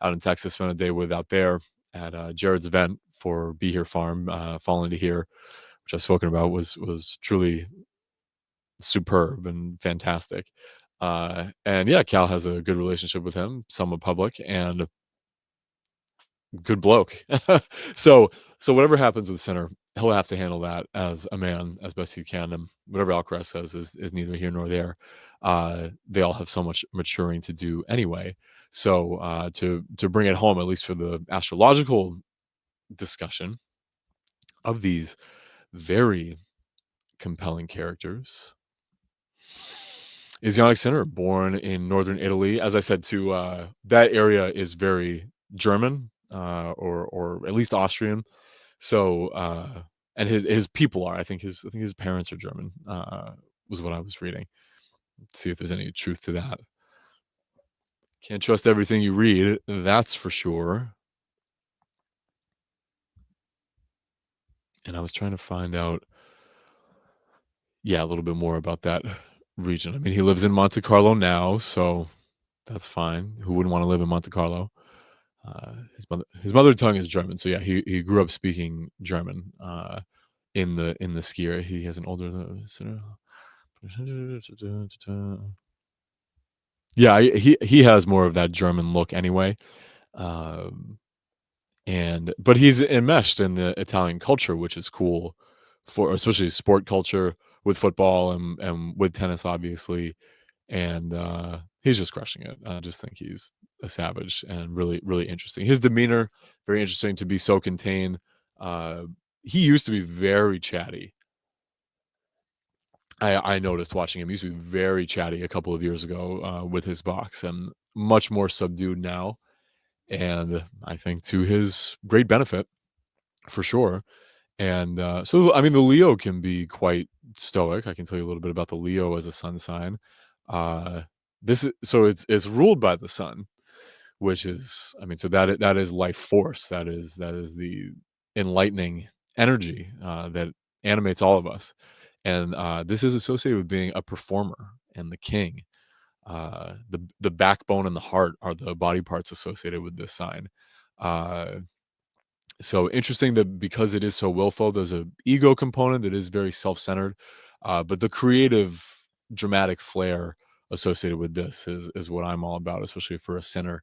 out in Texas, spent a day with out there at Jared's event for Be Here Farm, Falling to Here, which I've spoken about, was truly superb and fantastic. And yeah, Cal has a good relationship with him, somewhat public, and good bloke. so so whatever happens with Center, he'll have to handle that as a man as best he can. And whatever Alcaraz says is neither here nor there. They all have so much maturing to do anyway. So to bring it home, at least for the astrological discussion of these very compelling characters, is Jannik Sinner, born in northern Italy. As I said, to that area is very German, or at least Austrian. So and his people are. I think his parents are German. Was what I was reading. Let's see if there's any truth to that. Can't trust everything you read. That's for sure. And I was trying to find out, yeah, a little bit more about that region. I mean, he lives in Monte Carlo now, so that's fine. Who wouldn't want to live in Monte Carlo? His mother tongue is German, so yeah, he grew up speaking German in the ski area. He has an older yeah, he has more of that German look anyway. Um, and but he's enmeshed in the Italian culture, which is cool for especially sport culture with football and with tennis, obviously. And he's just crushing it. I just think he's a savage and really, really interesting. His demeanor, very interesting to be so contained. Uh, he used to be very chatty. I noticed watching him. He used to be very chatty a couple of years ago with his box, and much more subdued now. And I think to his great benefit, for sure. And so, I mean, the Leo can be quite stoic. I can tell you a little bit about the Leo as a sun sign. Uh, this is so it's ruled by the sun, which is, I mean, so that is life force. That is the enlightening energy that animates all of us. And this is associated with being a performer and the king. The backbone and the heart are the body parts associated with this sign. Uh, so interesting that because it is so willful, there's a ego component that is very self-centered, but the creative, dramatic flair associated with this is what I'm all about, especially for a sinner.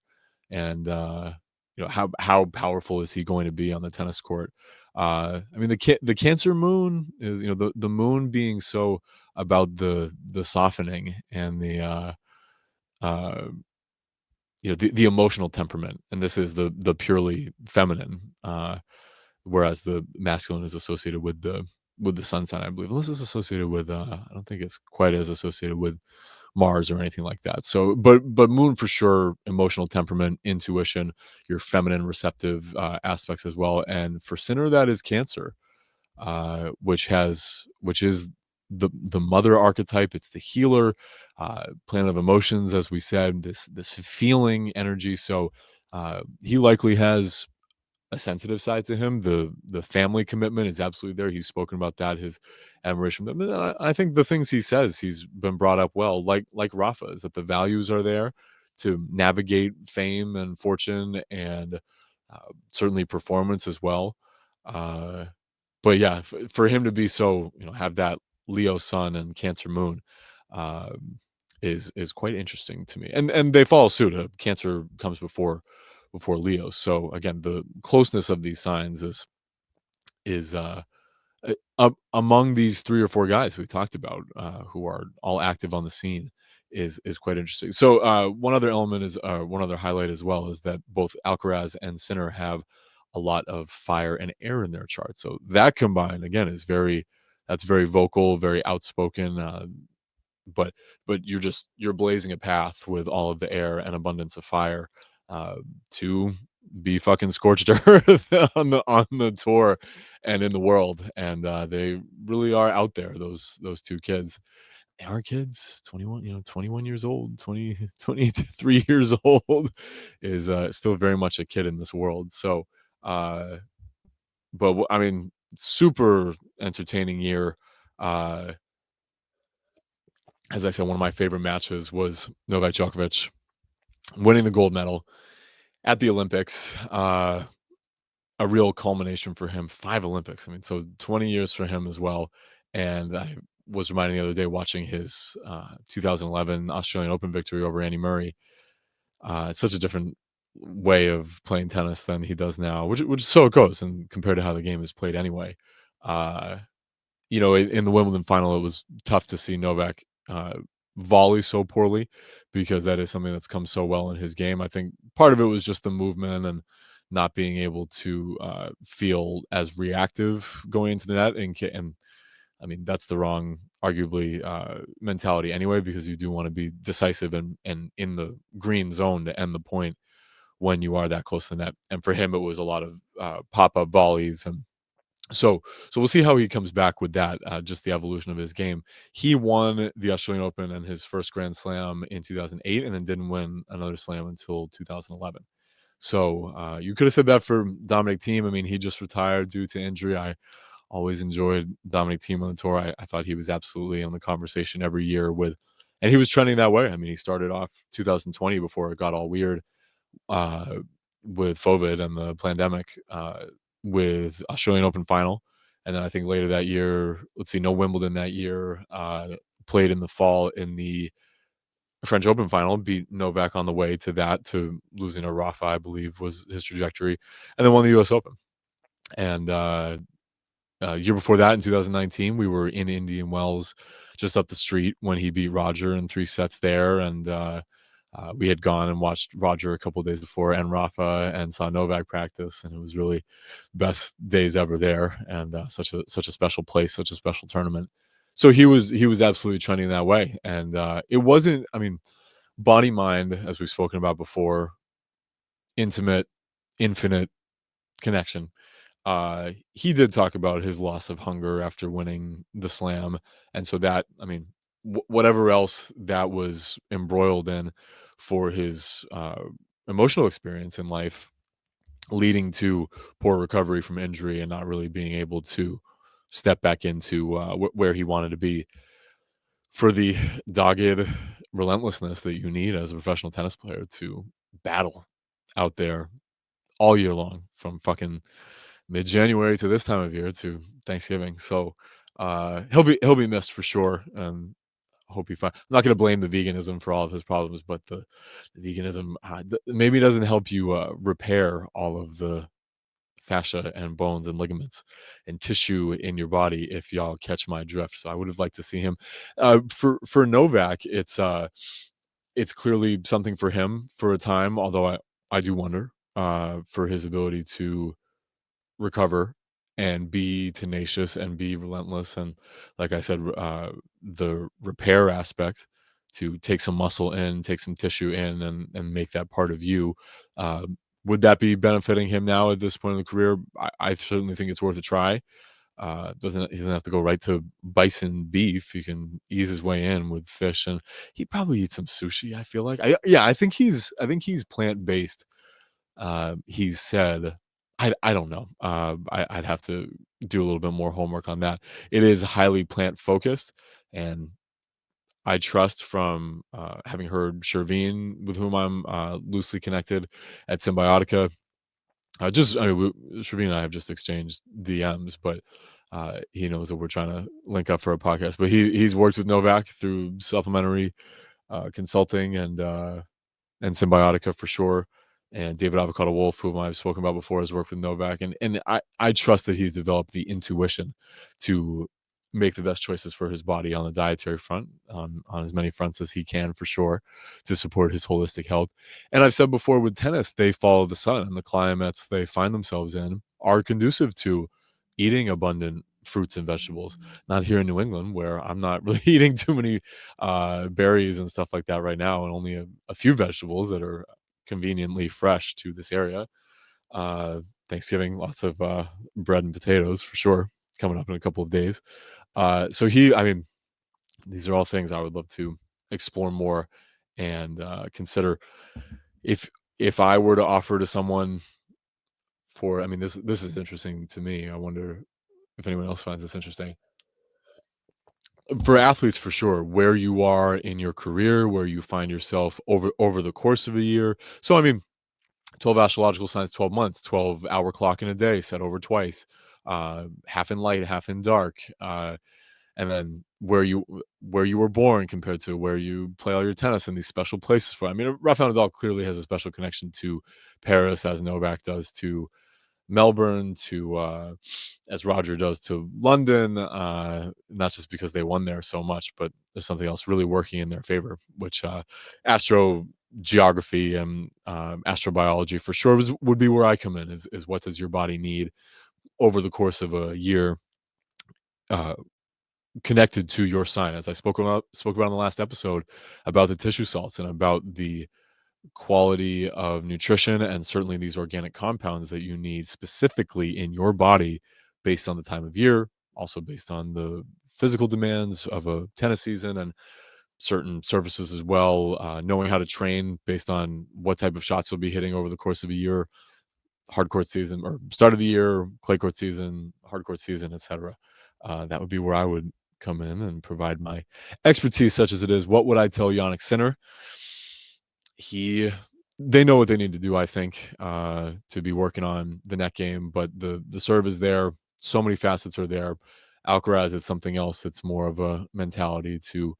And how powerful is he going to be on the tennis court? I mean, the Cancer moon is, the moon being so about the softening and the uh, the emotional temperament, and this is the purely feminine, whereas the masculine is associated with the sun sign, I believe. Unless it's associated with, I don't think it's quite as associated with Mars or anything like that. So, but Moon for sure, emotional temperament, intuition, your feminine receptive aspects as well. And for Sinner, that is Cancer, which is the mother archetype. It's the healer, planet of emotions, as we said. This feeling energy. So he likely has a sensitive side to him. The family commitment is absolutely there. He's spoken about that, his admiration for them. And I think the things he says, he's been brought up well, like Rafa, is that the values are there to navigate fame and fortune and certainly performance as well. Uh, but yeah, for him to be so, have that Leo sun and Cancer moon, is quite interesting to me. And they follow suit. Cancer comes before Leo. So again, the closeness of these signs is among these three or four guys we talked about, who are all active on the scene, is quite interesting. So one other element is one other highlight as well is that both Alcaraz and Sinner have a lot of fire and air in their chart. So that combined again is that's very vocal, very outspoken. But you're blazing a path with all of the air and abundance of fire, uh, to be fucking scorched earth on the tour and in the world. And they really are out there. Those two kids, they are kids, 21, 21 years old, 23 years old, is still very much a kid in this world. So, uh, I mean, super entertaining year. Uh, as I said, one of my favorite matches was Novak Djokovic winning the gold medal at the Olympics. A real culmination for him. 5 Olympics. I mean, so 20 years for him as well. And I was reminded the other day watching his 2011 Australian Open victory over Andy Murray. It's such a different way of playing tennis than he does now, which so it goes, and compared to how the game is played anyway. Uh, in the Wimbledon final, it was tough to see Novak volley so poorly because that is something that's come so well in his game. I think part of it was just the movement and not being able to feel as reactive going into the net. And I mean, that's the wrong, arguably, mentality anyway, because you do want to be decisive and in the green zone to end the point when you are that close to the net. And for him, it was a lot of pop up volleys and so we'll see how he comes back with that, just the evolution of his game. He won the Australian Open and his first Grand Slam in 2008, and then didn't win another Slam until 2011. So you could have said that for Dominic Thiem. I mean, he just retired due to injury. I always enjoyed Dominic Thiem on the tour. I thought he was absolutely in the conversation every year and he was trending that way. I mean, he started off 2020 before it got all weird, uh, with COVID and the pandemic, with Australian Open final, and then I think later that year, let's see, no Wimbledon that year. Played in the fall in the French Open final, beat Novak on the way to that, to losing to Rafa, I believe was his trajectory, and then won the U.S. Open. And year before that, in 2019, we were in Indian Wells, just up the street, when he beat Roger in 3 sets there. And we had gone and watched Roger a couple of days before and Rafa, and saw Novak practice, and it was really best days ever there. And such a special place, such a special tournament. So he was absolutely trending that way. And it wasn't. I mean, body mind, as we've spoken about before, intimate, infinite connection. He did talk about his loss of hunger after winning the slam, and so that, I mean, whatever else that was embroiled in for his emotional experience in life, leading to poor recovery from injury and not really being able to step back into where he wanted to be, for the dogged relentlessness that you need as a professional tennis player to battle out there all year long, from fucking mid-January to this time of year to Thanksgiving. So he'll be missed for sure, and hope he find. I'm not going to blame the veganism for all of his problems, but the veganism maybe doesn't help you repair all of the fascia and bones and ligaments and tissue in your body, if y'all catch my drift. So I would have liked to see him. For Novak, it's it's clearly something for him for a time, although I do wonder, for his ability to recover and be tenacious and be relentless. And like I said, the repair aspect to take some muscle in, take some tissue in, and make that part of you. Uh, would that be benefiting him now at this point in the career? I certainly think it's worth a try. Doesn't He doesn't have to go right to bison beef. He can ease his way in with fish, and he probably eat some sushi. I feel like, yeah, I think he's plant based. He said, I don't know. I'd have to do a little bit more homework on that. It is highly plant focused, and I trust from having heard Shervin, with whom I'm loosely connected at Symbiotica. I mean, Shervin and I have just exchanged DMs, but he knows that we're trying to link up for a podcast. But he's worked with Novak through supplementary consulting and Symbiotica for sure. And David Avocado Wolf, whom I've spoken about before, has worked with Novak, and I trust that he's developed the intuition to make the best choices for his body on the dietary front, on as many fronts as he can for sure, to support his holistic health. And I've said before, with tennis, they follow the sun, and the climates they find themselves in are conducive to eating abundant fruits and vegetables. Not here in New England, where I'm not really eating too many berries and stuff like that right now, and only a few vegetables that are conveniently fresh to this area. Uh, Thanksgiving, lots of bread and potatoes for sure, coming up in a couple of days. I mean, these are all things I would love to explore more and consider. If if I were to offer to someone for, I mean, this is interesting to me. I wonder if anyone else finds this interesting. For athletes, for sure, where you are in your career, where you find yourself over the course of a year. So I mean, 12 astrological signs, 12 months, 12-hour clock in a day, set over twice, half in light, half in dark, and then where you were born compared to where you play all your tennis in these special places for. I mean, Rafa Nadal clearly has a special connection to Paris, as Novak does to Melbourne, to as Roger does to London, not just because they won there so much, but there's something else really working in their favor, which astro geography and astrobiology for sure would be where I come in. Is what does your body need over the course of a year, uh, connected to your sign, as I spoke about in the last episode about the tissue salts and about the quality of nutrition and certainly these organic compounds that you need specifically in your body based on the time of year, also based on the physical demands of a tennis season and certain surfaces as well. Knowing how to train based on what type of shots you'll be hitting over the course of a year, hard court season or start of the year, clay court season, hard court season, etc. That would be where I would come in and provide my expertise, such as it is. What would I tell Jannik Sinner? he they know what they need to do, I think, to be working on the net game, but the serve is there. So many facets are there. Alcaraz is something else. It's more of a mentality to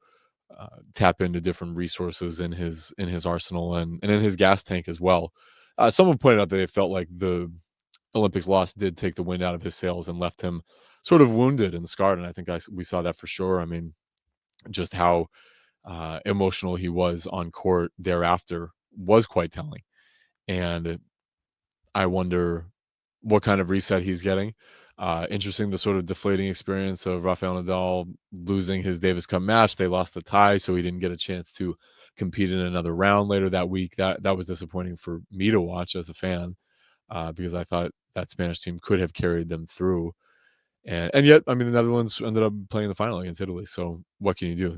tap into different resources in his arsenal and in his gas tank as well. Someone pointed out that they felt like the Olympics loss did take the wind out of his sails and left him sort of wounded and scarred. And I think we saw that for sure. I mean, just how emotional he was on court thereafter was quite telling. And I wonder what kind of reset he's getting. Interesting, the sort of deflating experience of Rafael Nadal losing his Davis Cup match. They lost the tie, so he didn't get a chance to compete in another round later that week. That was disappointing for me to watch as a fan, because I thought that Spanish team could have carried them through. And yet, I mean, the Netherlands ended up playing the final against Italy. So what can you do?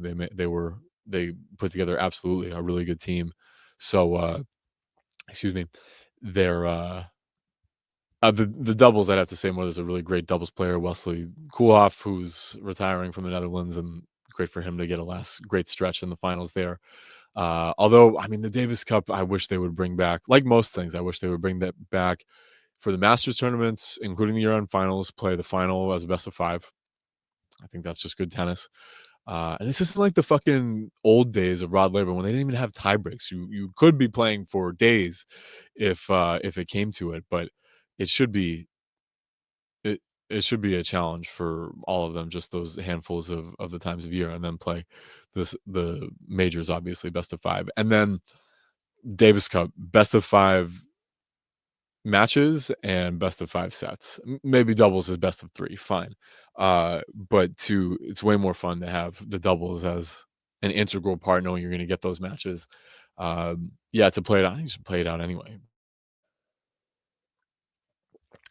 They put together absolutely a really good team. So excuse me, they're the doubles. I'd have to say more. There's a really great doubles player, Wesley Koolhof, who's retiring from the Netherlands, and great for him to get a last great stretch in the finals there. Although, I mean, the Davis Cup, I wish they would bring back, like most things, I wish they would bring that back for the Masters tournaments, including the year-end finals, play the final as a best of five. I think that's just good tennis. And this isn't like the fucking old days of Rod Laver when they didn't even have tie breaks. You could be playing for days if it came to it, but it should be. it should be a challenge for all of them, just those handfuls of the times of year, and then play the majors, obviously best of 5, and then Davis Cup best of 5 matches and best of 5 sets. Maybe doubles is best of 3, fine. But it's way more fun to have the doubles as an integral part, knowing you're going to get those matches. Yeah, to play it out, I think you should play it out anyway.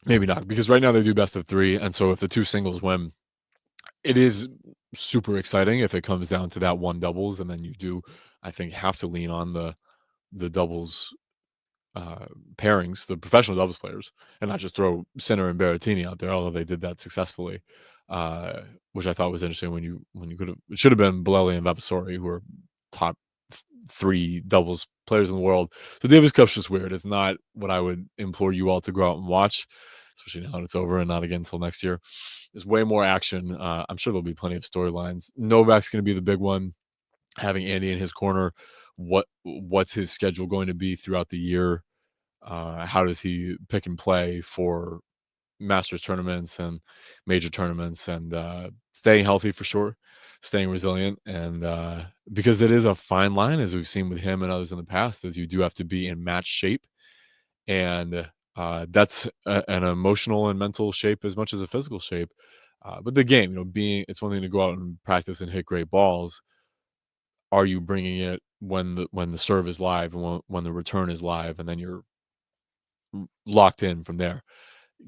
Maybe not, because right now they do best of 3, and so if the 2 singles win, it is super exciting if it comes down to that one doubles, and then you do, I think, have to lean on the doubles uh, pairings, the professional doubles players, and not just throw Sinner and Berrettini out there, although they did that successfully, which I thought was interesting when you could have it should have been Bolelli and Vavasori, who are top 3 doubles players in the world. So Davis Cup's just weird. It's not what I would implore you all to go out and watch, especially now that it's over and not again until next year. There's way more action. I'm sure there'll be plenty of storylines. Novak's going to be the big one. Having Andy in his corner, what's his schedule going to be throughout the year? How does he pick and play for Masters tournaments and major tournaments, and staying healthy for sure, staying resilient, and because it is a fine line, as we've seen with him and others in the past, is you do have to be in match shape, and that's an emotional and mental shape as much as a physical shape. But the game, being it's one thing to go out and practice and hit great balls. Are you bringing it when the serve is live and when the return is live, and then you're locked in from there?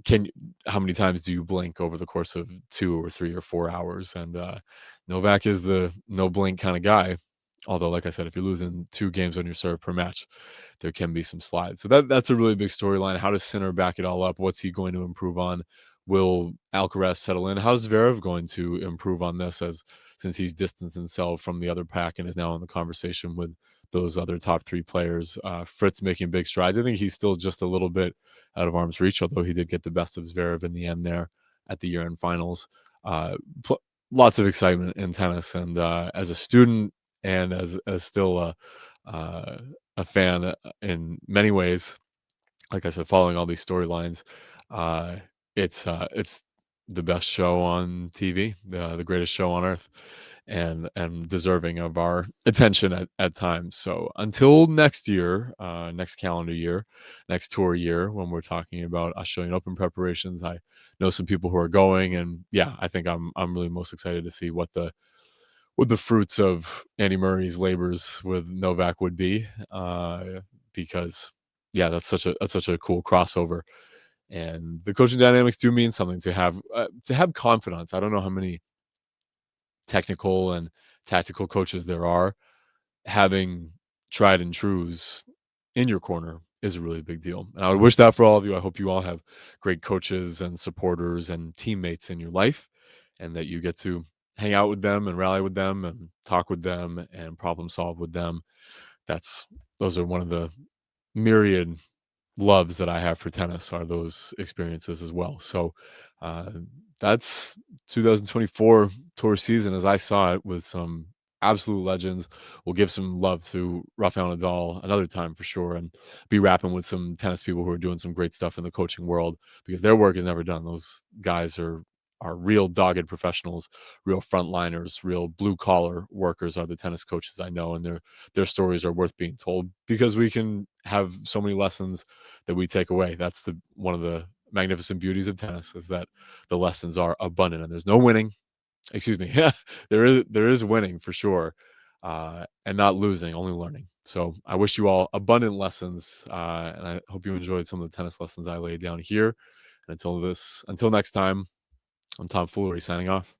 Can How many times do you blink over the course of 2 or 3 or 4 hours? And Novak is the no blink kind of guy. Although, like I said, if you're losing 2 games on your serve per match, there can be some slides. So that's a really big storyline. How does Sinner back it all up? What's he going to improve on? Will Alcaraz settle in? How's Zverev going to improve on this, as since he's distanced himself from the other pack and is now in the conversation with those other top 3 players? Fritz making big strides. I think he's still just a little bit out of arm's reach, although he did get the best of Zverev in the end there at the year-end finals. Uh, Lots of excitement in tennis, and as a student and as still uh, a fan in many ways, like I said, following all these storylines, uh, it's the best show on TV, the greatest show on earth, and deserving of our attention at times. So until next year, next calendar year, next tour year, when we're talking about Australian Open preparations, I know some people who are going, and yeah, I think I'm really most excited to see what the fruits of Andy Murray's labors with Novak would be, because yeah, that's such a cool crossover, and the coaching dynamics do mean something to have confidence. I don't know how many technical and tactical coaches there are. Having tried and trues in your corner is a really big deal, and I would wish that for all of you. I hope you all have great coaches and supporters and teammates in your life, and that you get to hang out with them and rally with them and talk with them and problem solve with them. That's Those are one of the myriad loves that I have for tennis, are those experiences as well. So uh, that's 2024 tour season as I saw it, with some absolute legends. We'll give some love to Rafa Nadal another time for sure, and be rapping with some tennis people who are doing some great stuff in the coaching world, because their work is never done. Those guys are real dogged professionals, real frontliners, real blue collar workers are the tennis coaches I know, and their stories are worth being told, because we can have so many lessons that we take away. That's the one of the magnificent beauties of tennis, is that the lessons are abundant, and there's no winning. Excuse me. Yeah, there is winning for sure, and not losing, only learning. So I wish you all abundant lessons, and I hope you enjoyed some of the tennis lessons I laid down here. And until next time, I'm Tom Foolery signing off.